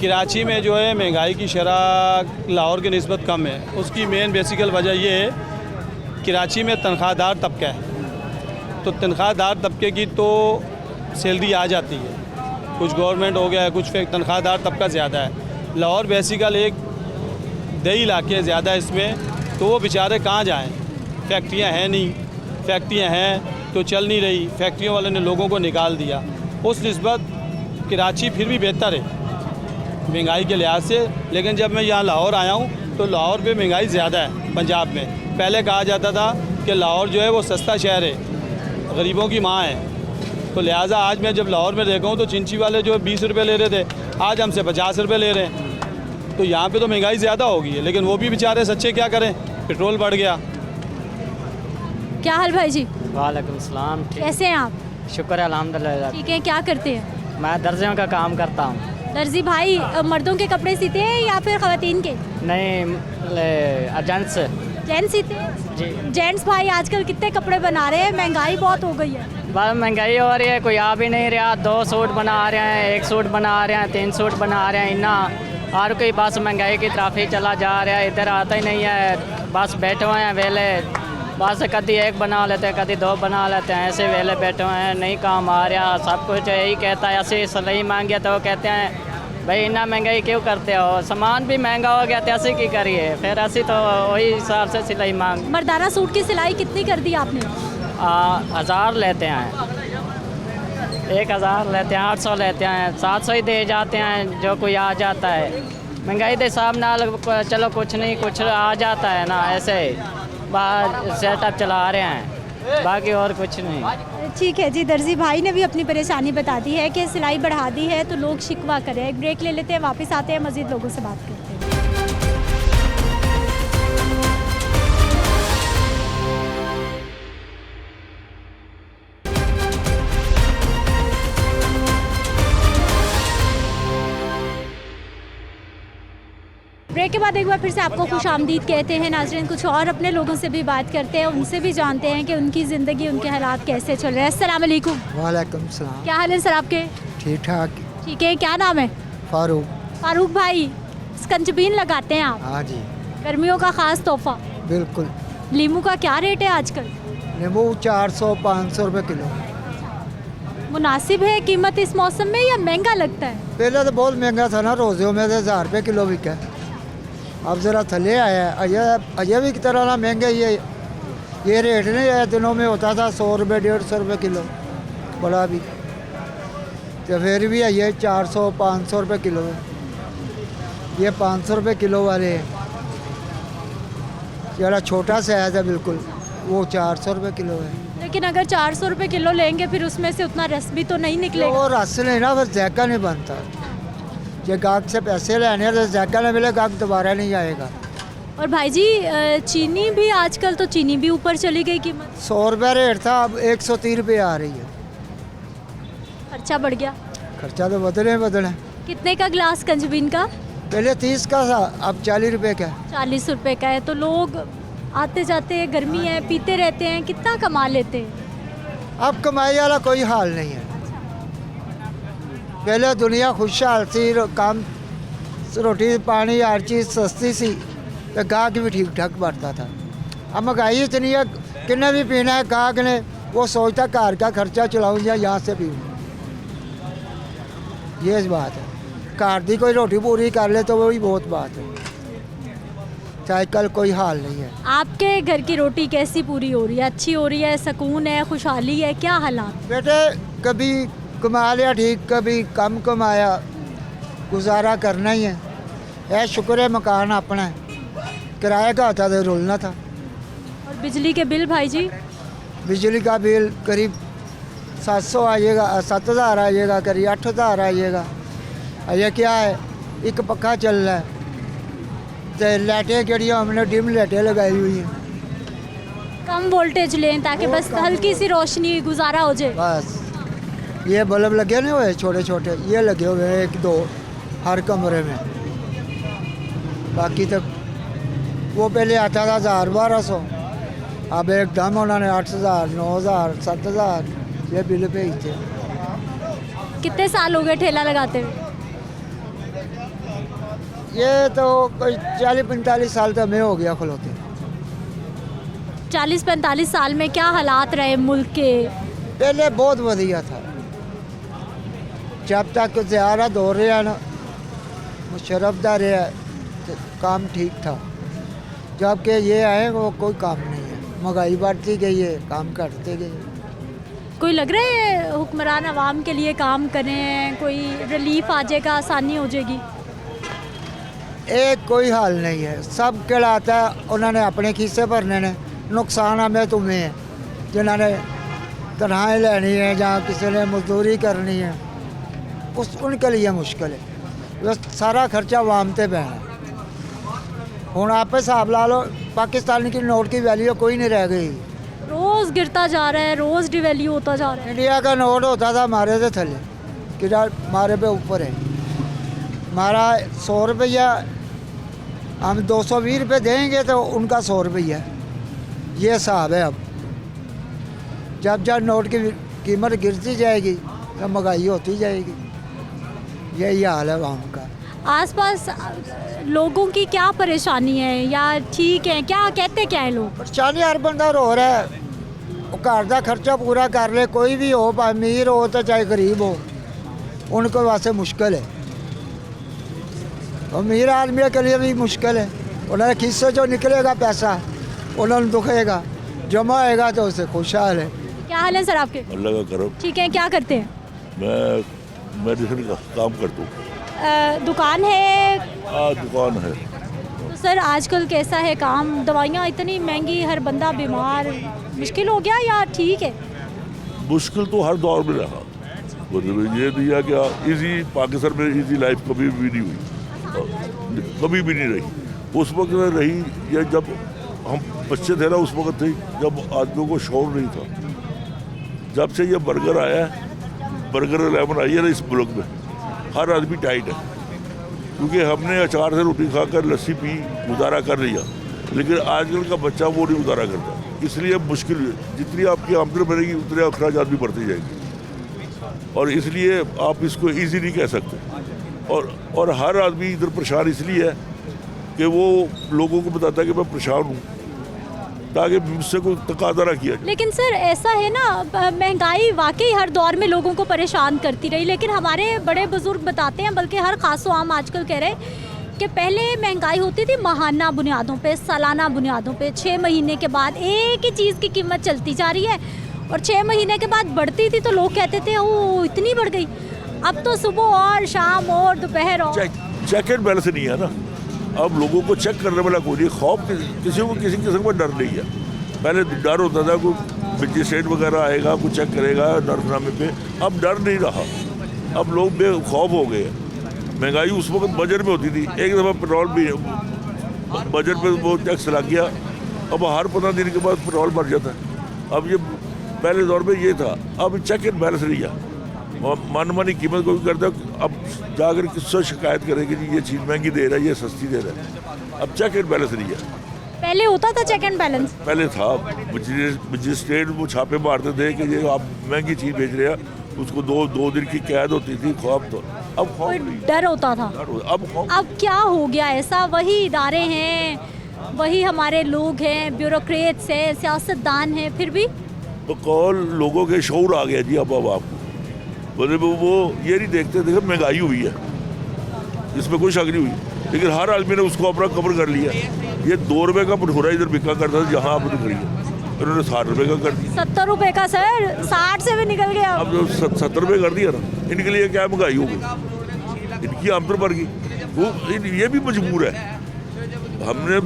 कराची में जो है महंगाई की शरह लाहौर की निस्बत कम है। उसकी मेन बेसिकल वजह ये है, कराची में तनख्वाहदार तबका है, तो तनख्वाहदार तबके की तो सैलरी आ जाती है। कुछ गवर्नमेंट हो गया है, कुछ तनख्वाहदार तबका ज़्यादा है। लाहौर बेसिकल एक दही इलाके ज़्यादा है इसमें, तो वो बेचारे कहाँ जाएँ? फैक्ट्रियाँ हैं नहीं, फैक्ट्रियाँ हैं तो चल नहीं रही, फैक्ट्रियों वालों ने लोगों को निकाल दिया। उस निस्बत कराची फिर भी बेहतर है महंगाई के लिहाज से। लेकिन जब मैं यहाँ लाहौर आया हूँ तो लाहौर पे महंगाई ज़्यादा है पंजाब में। पहले कहा जाता था कि लाहौर जो है वो सस्ता शहर है, गरीबों की माँ है, तो लिहाजा आज मैं जब लाहौर में देखा हूँ तो चिंची वाले जो 20 रुपये ले रहे थे, आज हमसे 50 रुपये ले रहे हैं। तो यहाँ पे तो महंगाई ज़्यादा हो गई है, लेकिन वो भी बेचारे सच्चे क्या करें, पेट्रोल बढ़ गया। क्या हाल भाई जी? वालेकुम सलाम। कैसे हैं आप? शुक्र है अल्हम्दुलिल्लाह। ठीक है, क्या करते हैं? मैं दर्जियों का काम करता हूँ। दर्जी भाई मर्दों के कपड़े सीते हैं या फिर ख़वातीन के? नहीं, जेंट्स। जेंट्स सीते हैं जी। जेंट्स भाई आजकल कितने कपड़े बना रहे हैं, महंगाई बहुत हो गई है। बस महंगाई हो रही है, कोई आ भी नहीं रहा। 2 सूट बना रहे हैं, 1 सूट बना रहे हैं, 3 सूट बना रहे हैं, इन्ना हर कोई बस महंगाई की तरफ ही चला जा रहा है, इधर आता ही नहीं है। बस बैठे हुए हैं वेले, बस कभी एक बना लेते हैं, कभी 2 बना लेते हैं, ऐसे वेले बैठे हुए हैं, नहीं काम आ रहा। सब कुछ यही कहता है, ऐसे सलाई मांगे तो वो कहते हैं भाई इतना महंगाई क्यों करते हो, सामान भी महंगा हो गया तो ऐसे की करिए, फिर ऐसी तो वही हिसाब से सिलाई मांग। मर्दाना सूट की सिलाई कितनी कर दी आपने? 1000 लेते हैं, 1000 लेते हैं, 800 लेते हैं, 700 ही दे जाते हैं जो कोई आ जाता है। महंगाई के हिसाब नाल चलो कुछ नहीं कुछ आ जाता है ना, ऐसे बाहर सेटअप चला रहे हैं, बाकी और कुछ नहीं। ठीक है जी, दर्जी भाई ने भी अपनी परेशानी बता दी है कि सिलाई बढ़ा दी है तो लोग शिकवा करें। एक ब्रेक ले लेते हैं, वापस आते हैं, मज़ीद लोगों से बात करते हैं। ब्रेक के बाद एक बार फिर से आपको खुश आमदीद कहते हैं नाज़रीन। कुछ और अपने लोगों से भी बात करते हैं, उनसे भी जानते हैं कि उनकी ज़िंदगी, उनके हालात कैसे चल रहे हैं। अस्सलाम वालेकुम। वालेकुम सलाम। क्या हाल है सर आपके? ठीक ठाक। ठीक है, क्या नाम है? फारूक। फारूक भाई, स्कंजबीन लगाते हैं आप? हाँ जी, गर्मियों का ख़ास तोहफा। बिल्कुल। लीमू का क्या रेट है आजकल? नींबू 400-500 रुपये किलो। मुनासिब है कीमत इस मौसम में या महंगा लगता है? पहले तो बहुत महंगा था ना, रोज़ों में से 1000 रुपये किलो बिका है। अब ज़रा थले आया है, अजय भी की तरह ना महंगे ये रेट नहीं है। दिनों में होता था 100 रुपये 150 रुपये किलो, बड़ा भी, तो फिर भी ये 400-500 रुपये किलो है। ये 500 रुपये किलो वाले हैं, जरा छोटा साइज़ है बिल्कुल, वो 400 रुपये किलो है। लेकिन अगर 400 रुपये किलो लेंगे फिर उसमें से उतना रस भी तो नहीं निकलेगा। वो रस नहीं ना, फिर जायका नहीं बनता। ये गाहक से पैसे लेने तो जायका नहीं मिले, गाहक दोबारा नहीं आएगा। और भाई जी चीनी भी आजकल तो चीनी भी ऊपर चली गई कीमत। 100 रुपये रेट था, अब 130 रुपये आ रही है। खर्चा बढ़ गया। खर्चा तो बदले। कितने का गिलास कंजबीन का? पहले 30 का था, अब 40 रुपये का। 40 रुपये का है, तो लोग आते जाते, गर्मी है, पीते रहते हैं, कितना कमा लेते हैं? अब कमाई वाला कोई हाल नहीं है। पहले दुनिया खुशहाल थी, काम रोटी पानी हर चीज़ सस्ती सी, तो गाहक भी ठीक ठाक बढ़ता था। अब महंगाई इतनी है, किन्ने भी पीना है गाहक ने, वो सोचता घर का खर्चा चलाऊँ या यहाँ से पीऊँ। ये बात है, घर की कोई रोटी पूरी कर ले तो वही बहुत बात है, चाहे कल कोई हाल नहीं है। आपके घर की रोटी कैसी पूरी हो रही है? अच्छी हो रही है, सुकून है, खुशहाली है, क्या हालात? बेटे कभी कमा लिया ठीक, कभी कम कमाया, गुजारा करना ही है। यह शुक्र है मकान अपना है, किराए का होता तो रुलना था। और बिजली के बिल भाई जी? बिजली का बिल करीब 700 आइएगा, 7000 आइएगा, करीब 8000 आइएगा। ये क्या है, एक पक्का चल रहा है, तो लाइटें जड़ियाँ हमने डिम लाइटें लगाई हुई हैं, कम वोल्टेज लें ताकि बस हल्की सी रोशनी गुजारा हो जाए। बस ये बल्ब लगे नहीं हुए छोटे छोटे, ये लगे हुए हैं 1-2 हर कमरे में। बाकी तो वो पहले आता था 1000-1200, अब एकदम उन्होंने 8000, 9000, 7000 ये बिल भेजते। कितने साल हो गए ठेला लगाते हुए? ये तो कोई 40-45 साल तो हमें हो गया खलोते। 40-45 साल में क्या हालात रहे मुल्क के? पहले बहुत बढ़िया था, जब तक ज़ियारत हो रहा ना मुशर्रफ दा रहा तो काम ठीक था। जबकि ये आए वो कोई काम नहीं है, महंगाई बढ़ती गई है, काम करते गए। कोई लग रहा है हुक्मरान आवाम के लिए काम करें, कोई रिलीफ आ जाएगा, आसानी हो जाएगी? एक कोई हाल नहीं है, सब कहलाता है उन्होंने अपने खीसे भरने ने, नुकसान हमें तुम्हें है जिन्होंने तनख्वाहें लेनी है, जहाँ किसी ने मजदूरी करनी है, उनके लिए मुश्किल है। बस सारा खर्चा वाम पे पैना है। हुण आप हिसाब ला लो, पाकिस्तान की नोट की वैल्यू कोई नहीं रह गई, रोज़ गिरता जा रहा है, रोज़ डिवैल्यू होता जा रहा है। इंडिया का नोट होता था हमारे से थले, कि हमारे पे ऊपर है। हमारा 100 रुपया हम 220 रुपये देंगे तो उनका 100 रुपया, ये हिसाब है। अब जब जब नोट की कीमत गिरती जाएगी तो महंगाई होती जाएगी, यही हाल है वहाँ का। आसपास लोगों की क्या परेशानी है या ठीक है, क्या कहते क्या है लोग? परेशानी हर बंदा रो रहा है, वो घर का खर्चा पूरा कर ले, कोई भी हो, अमीर हो तो चाहे गरीब हो, उनके वास्ते मुश्किल है। अमीर आदमी के लिए भी मुश्किल है, उन्होंने खिस्से जो निकलेगा पैसा उन्होंने दुखेगा, जमा होएगा तो उससे खुशहाल है। क्या हाल है सर आपके? अल्लाह का करम। ठीक है, क्या करते हैं? मैं मेडिसिन का काम करता हूँ। दुकान है? दुकान है। तो सर आजकल कैसा है काम? दवाइयाँ इतनी महंगी, हर बंदा बीमार, मुश्किल हो गया या ठीक है? मुश्किल तो हर दौर में रहा, मतलब ये दिया क्या इजी, पाकिस्तान में इजी लाइफ कभी भी नहीं हुई, कभी भी नहीं रही। उस वक्त रही या जब हम बच्चे थे ना, उस वक्त थी जब आदमियों को शौर नहीं था। जब से ये बर्गर आया है, बर्गर 11 आई है ना इस मुल्क में, हर आदमी टाइट है, क्योंकि हमने अचार से रोटी खाकर लस्सी पी गुजारा कर लिया, लेकिन आजकल का बच्चा वो नहीं गुजारा करता। इसलिए मुश्किल, जितनी आपकी आमदन बढ़ेगी उतने अखराजात भी बढ़ती जाएंगे, और इसलिए आप इसको ईजी नहीं कह सकते। और हर आदमी इधर परेशान इसलिए है कि वो लोगों को बताता है कि मैं परेशान हूँ, ताकि मुझसे कोई तकादा ना किया जाए। लेकिन सर ऐसा है ना, महंगाई वाकई हर दौर में लोगों को परेशान करती रही, लेकिन हमारे बड़े बुजुर्ग बताते हैं, बल्कि हर खासो आम आजकल कह रहे हैं कि पहले महंगाई होती थी माहाना बुनियादों पे, सालाना बुनियादों पे। 6 महीने के बाद एक ही चीज़ की कीमत चलती जा रही है, और 6 महीने के बाद बढ़ती थी तो लोग कहते थे ओ इतनी बढ़ गई। अब तो सुबह और शाम और दोपहर और चेक एंड बैलेंस नहीं है ना, अब लोगों को चेक करने वाला कोई नहीं, खौफ किसी को किसी किस्म का डर नहीं है। पहले डर होता था कोई मजिस्ट्रेट वगैरह आएगा, कुछ चेक करेगा नर्फनामे पे, अब डर नहीं रहा, अब लोग बेखौफ हो गए। महंगाई उस वक्त बजट में होती थी, एक दफ़ा पेट्रोल भी बजट पे वो टैक्स लग गया, अब हर 15 दिन के बाद पेट्रोल बढ़ जाता है। अब ये पहले दौर में ये था, अब चेक एंड बैलेंस नहीं है, मनमानी कीमत कोई करता है। अब जाकर किससे शिकायत करेगी जी ये चीज़ महंगी दे रहा है, ये सस्ती दे रहा है। अब चेक एंड बैलेंस नहीं है। पहले होता था चेक एंड बैलेंस? पहले था, मजिस्ट्रेट वो छापे मारते थे कि ये आप महंगी चीज़ बेच रहे हैं, उसको दो दिन की कैद होती थी। खौफ तो अब कोई डर होता था, अब क्या हो गया ऐसा? वही इदारे हैं, वही हमारे लोग हैं, ब्यूरोक्रेट्स हैं, सियासतदान हैं, फिर भी तो कौन लोगों के शौर आ गया जी। अब आपको बोले वो ये नहीं देखते महंगाई हुई है, इसमें कोई शक नहीं हुई, लेकिन हर आदमी ने उसको अपना कवर कर लिया। ये 2 रुपये का भटूरा इधर बिका करता था, जहाँ आपने खरीदा उन्होंने 60 रुपये का कर दिया। 70 रुपये का सर, 60 से भी निकल गया। अब जो 70 रुपये कर दिया ना, इनके लिए क्या महंगाई हो गई, इनकी आमदन बढ़ गई, वो ये भी मजबूर है। हमने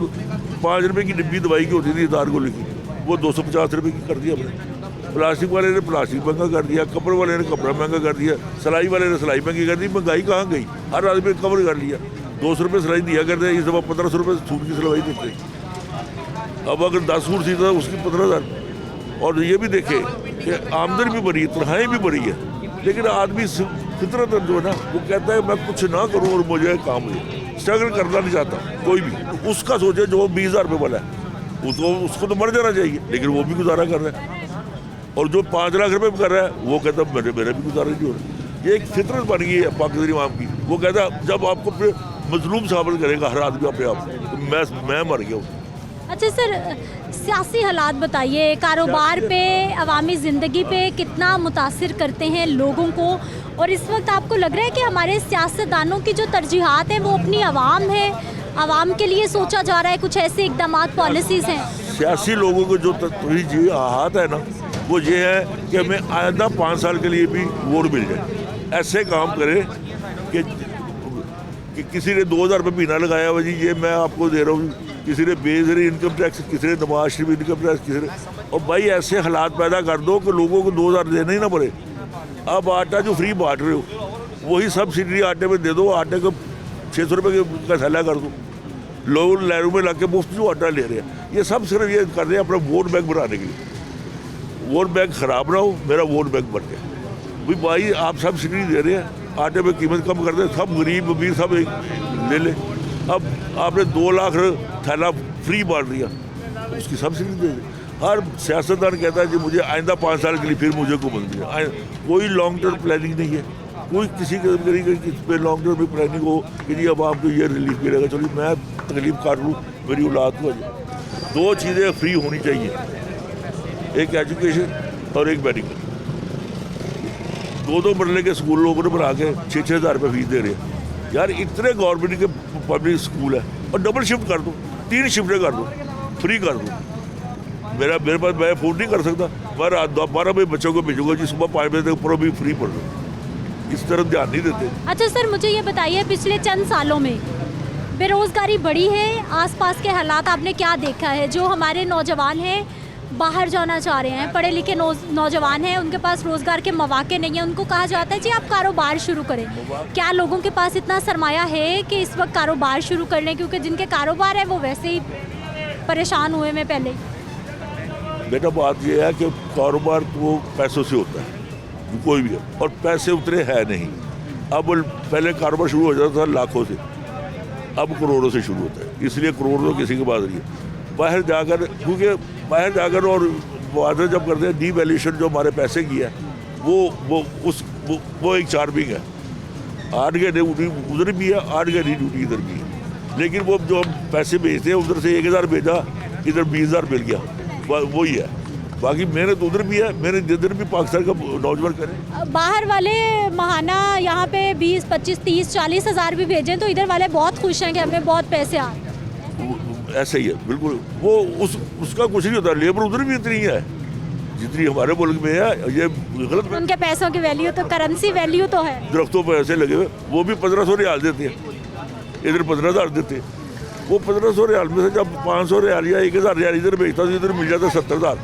5 रुपये की डिब्बी दवाई की होती थी इतार को लिखी, वो 250 रुपये की कर दी हमने। प्लास्टिक वाले ने प्लास्टिक महंगा कर दिया, कपड़े वाले ने कपड़ा महंगा कर दिया, सिलाई वाले ने सिलाई महंगी कर दी। महंगाई कहाँ गई? हर आदमी कवर कर लिया। 200 रुपये सिलाई दिया करते, इस दफ़ा 1500 रुपये सूट की सिलवाई देते। अब अगर 10 फुट थी तो उसकी 15,000। और ये भी देखे कि आमदनी भी बढ़ी है, तनख्वाही भी बढ़ी है, लेकिन आदमी फितरत जो है ना वो कहता है मैं कुछ ना करूँ और मुझे काम मिले, स्ट्रगल करना नहीं चाहता कोई भी। तो उसका सोचे जो 20,000 रुपये वाला है उसको तो मर जाना चाहिए, लेकिन वो भी गुजारा कर रहा है। और जो 5 लाख रुपये कर रहा है वो कहता है मेरे भी गुजारा नहीं हो रहा। ये एक फितरत बन गई है पाकिस्तानी आवाम की। वो कहता है जब आपको मजलूम साबित करेगा हर आदमी अपने आप तो मैं मर गया हूँ। अच्छा सर, सियासी हालात बताइए, कारोबार पे, अवामी ज़िंदगी पे कितना मुतासिर करते हैं लोगों को, और इस वक्त आपको लग रहा है कि हमारे सियासतदानों की जो तरजीहात हैं वो अपनी आवाम है, आवाम के लिए सोचा जा रहा है, कुछ ऐसे इकदाम पॉलिसीज़ हैं? सियासी लोगों को जो तरजीहात है ना वो ये है कि हमें आइंदा 5 साल के लिए भी वोट मिल जाए। ऐसे काम करें कि किसी ने 2,000 रुपये महीना लगाया हुआ जी ये मैं आपको दे रहा हूँ, किसी ने बेजरी इनकम टैक्स, किसी ने नवाज शरीफ इनकम टैक्स, किसी ने, और भाई ऐसे हालात पैदा कर दो कि लोगों को 2,000 देना ही ना पड़े। अब आटा जो फ्री बांट रहे हो वही सब्सिडी आटे में दे दो, आटे को 600 रुपये का थैला कर दो, लोग लहरों में लग के मुफ्त जो आटा ले रहे हैं। ये सब सिर्फ ये कर रहे हैं अपना वोट बैंक बनाने के लिए। वोट बैंक ख़राब ना हो, मेरा वोट बैंक बन गया। भाई आप सब्सिडी दे रहे हैं, आटे में कीमत कम कर दे, सब गरीब अमीर सब ले ले। अब आपने 2 लाख थैला फ्री बांट दिया, उसकी सब्सिडी दे दी। हर सियासतदान कहता है कि मुझे आइंदा 5 साल के लिए फिर मुझे को मिल गया। कोई लॉन्ग टर्म प्लानिंग नहीं है, कोई किसी पे लॉन्ग टर्म प्लानिंग हो कि जी अब आपको ये रिलीफ मिलेगा, चलिए मैं तकलीफ काट लूँ मेरी औलाद को। 2 चीज़ें फ्री होनी चाहिए, एक एजुकेशन और एक मेडिकल। 2-2 मरले के स्कूल लोगों ने बना के 6-6 हज़ार रुपये फीस दे रहे हैं। यार इतने गवर्नमेंट के पब्लिक स्कूल है, और डबल शिफ्ट कर दो, 3 शिफ्टें कर दो, फ्री कर दो। मेरे पास मैं अफोर्ड नहीं कर सकता, मैं रात 12 बजे बच्चों को भेजूंगा जी, सुबह 5 बजे तक पूरा भी फ्री पढ़ दो। इस तरफ ध्यान नहीं देते। अच्छा सर, मुझे ये बताइए पिछले चंद सालों में बेरोज़गारी बढ़ी है, आसपास के हालात आपने क्या देखा है? जो हमारे नौजवान हैं बाहर जाना चाह रहे हैं, पढ़े लिखे नौजवान हैं, उनके पास रोज़गार के मौके नहीं है, उनको कहा जाता है जी आप कारोबार शुरू करें। क्या लोगों के पास इतना सरमाया है कि इस वक्त कारोबार शुरू कर लें? क्योंकि जिनके कारोबार है वो वैसे ही परेशान हुए में पहले। बेटा बात ये है कि कारोबार तो पैसों से होता है, कोई भी है, और पैसे उतरे है नहीं। अब पहले कारोबार शुरू हो जाता था लाखों से, अब करोड़ों से शुरू होता है, इसलिए करोड़ तो किसी के पास नहीं है। बाहर जाकर, क्योंकि बाहर जाकर और वादा जब करते हैं डीवैल्यूएशन जो हमारे पैसे की है वो एक चार्मिंग है। 8 घंटे उधर भी है, 8 घंटे ड्यूटी इधर भी है, लेकिन वो जो हम पैसे भेजते हैं उधर से 1,000 भेजा, इधर 20,000 मिल गया, वही है। बाकी मेहनत उधर भी है, मेहनत इधर भी पाकिस्तान का नौजवान करें। बाहर वाले महाना यहाँ पे 20, 25, 30, 40 हज़ार भी भेजें तो इधर वाले बहुत खुश हैं कि हमें बहुत पैसे आ रहे हैं। ऐसे ही है बिल्कुल, वो उसका कुछ नहीं होता। लेबर उधर भी इतनी है जितनी हमारे मुल्क में है, ये गलत। उनके पैसों की वैल्यू तो, करेंसी वैल्यू तो है। दरख्तों पर ऐसे लगे हुए, वो भी 1500 रियाल देते हैं, इधर 15,000 देते हैं। वो 1500 रियाल में से जब 500 रियाल या 1,000 रियाल इधर भेजता तो इधर मिल जाता 70,000।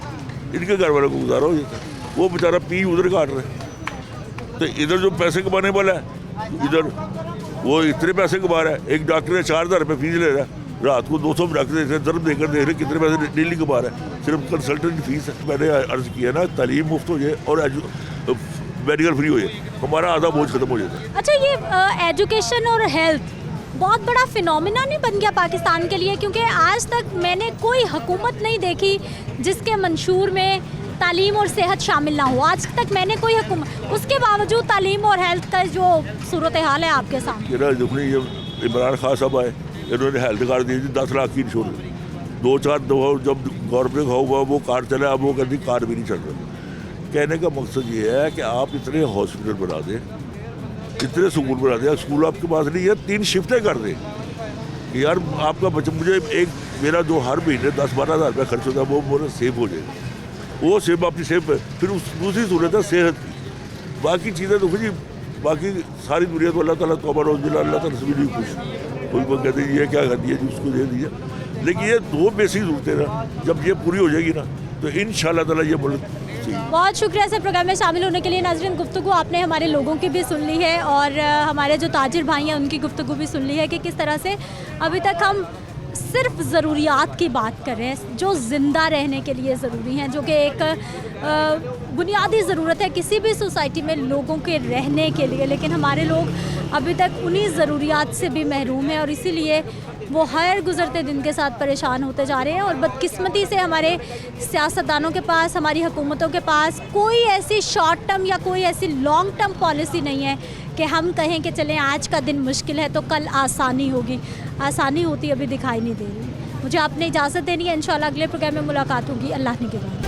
इनके घर वालों को गुजारा हो जाता, वो बेचारा पी उधर काट रहे। तो इधर जो पैसे कमाने वाला है इधर वो इतने पैसे कमा रहा है। एक डॉक्टर 4,000 रुपये फीस ले रहा है, रात को 200 डॉक्टर देख रहे, दर्द देकर देख रहे कितने पैसे डेली कमा रहा है, सिर्फ कंसल्टेंट फीस है। मैंने अर्ज किया ना तालीम मुफ्त हो जाए और मेडिकल फ्री हो जाए, हमारा आधा बोझ खत्म हो जाता है। अच्छा, ये एजुकेशन और हेल्थ बहुत बड़ा फिनोमिना नहीं बन गया पाकिस्तान के लिए? क्योंकि आज तक मैंने कोई हुकूमत नहीं देखी जिसके मंशूर में तालीम और सेहत शामिल ना हो। आज तक मैंने कोई हुकूमत, उसके बावजूद तालीम और हेल्थ का जो सूरत हाल है आपके सामने। इमरान खान साहब आए, इन्होंने हेल्थ कार्ड दी थी 10 लाख की इंश्योरेंस, 2-4 दफा जब गवर्नमेंट हुआ वो कार्ड चला, अब वो कहती कार्ड भी नहीं चल रहा। कहने का मकसद ये है कि आप इतने हॉस्पिटल बना दें, इतने स्कूल बना दें, स्कूल आपके पास नहीं है, 3 शिफ्टें कर दें यार। आपका बच्चा, मुझे एक मेरा जो हर महीने 10-12 हज़ार रुपया खर्च होता है वो मेरा सेव हो जाएगा, वो सेव अपनी सेव पे। फिर उस दूसरी सूरत है सेहत की। बाकी चीज़ें देखो जी, बाकी सारी दुनिया तो अल्लाह ताला तौबा रोज़ अल्लाह ताला से भी नहीं खुश। कोई वो कहते हैं ये क्या कर दिया जी, उसको दे दिया, लेकिन ये 2 बेसिक ज़रूरतें ना जब ये पूरी हो जाएगी ना तो इंशाअल्लाह ताला ये मुल्क। बहुत शुक्रिया सर प्रोग्राम में शामिल होने के लिए। नाज़रीन, गुफ्तगू आपने हमारे लोगों की भी सुन ली है और हमारे जो ताजिर भाई हैं उनकी गुफ्तगू भी सुन ली है कि किस तरह से अभी तक हम सिर्फ ज़रूरियात की बात कर रहे हैं, जो ज़िंदा रहने के लिए ज़रूरी हैं, जो कि एक बुनियादी ज़रूरत है किसी भी सोसाइटी में लोगों के रहने के लिए। लेकिन हमारे लोग अभी तक उन्हीं ज़रूरियात से भी महरूम हैं और इसीलिए वो हर गुज़रते दिन के साथ परेशान होते जा रहे हैं। और बदकिस्मती से हमारे सियासतदानों के पास, हमारी हुकूमतों के पास कोई ऐसी शॉर्ट टर्म या कोई ऐसी लॉन्ग टर्म पॉलिसी नहीं है कि हम कहें कि चलें आज का दिन मुश्किल है तो कल आसानी होगी। आसानी होती अभी दिखाई नहीं दे रही। मुझे आपने इजाज़त देनी है, इंशाल्लाह अगले प्रोग्राम में मुलाकात होगी। अल्लाह ने के बाद।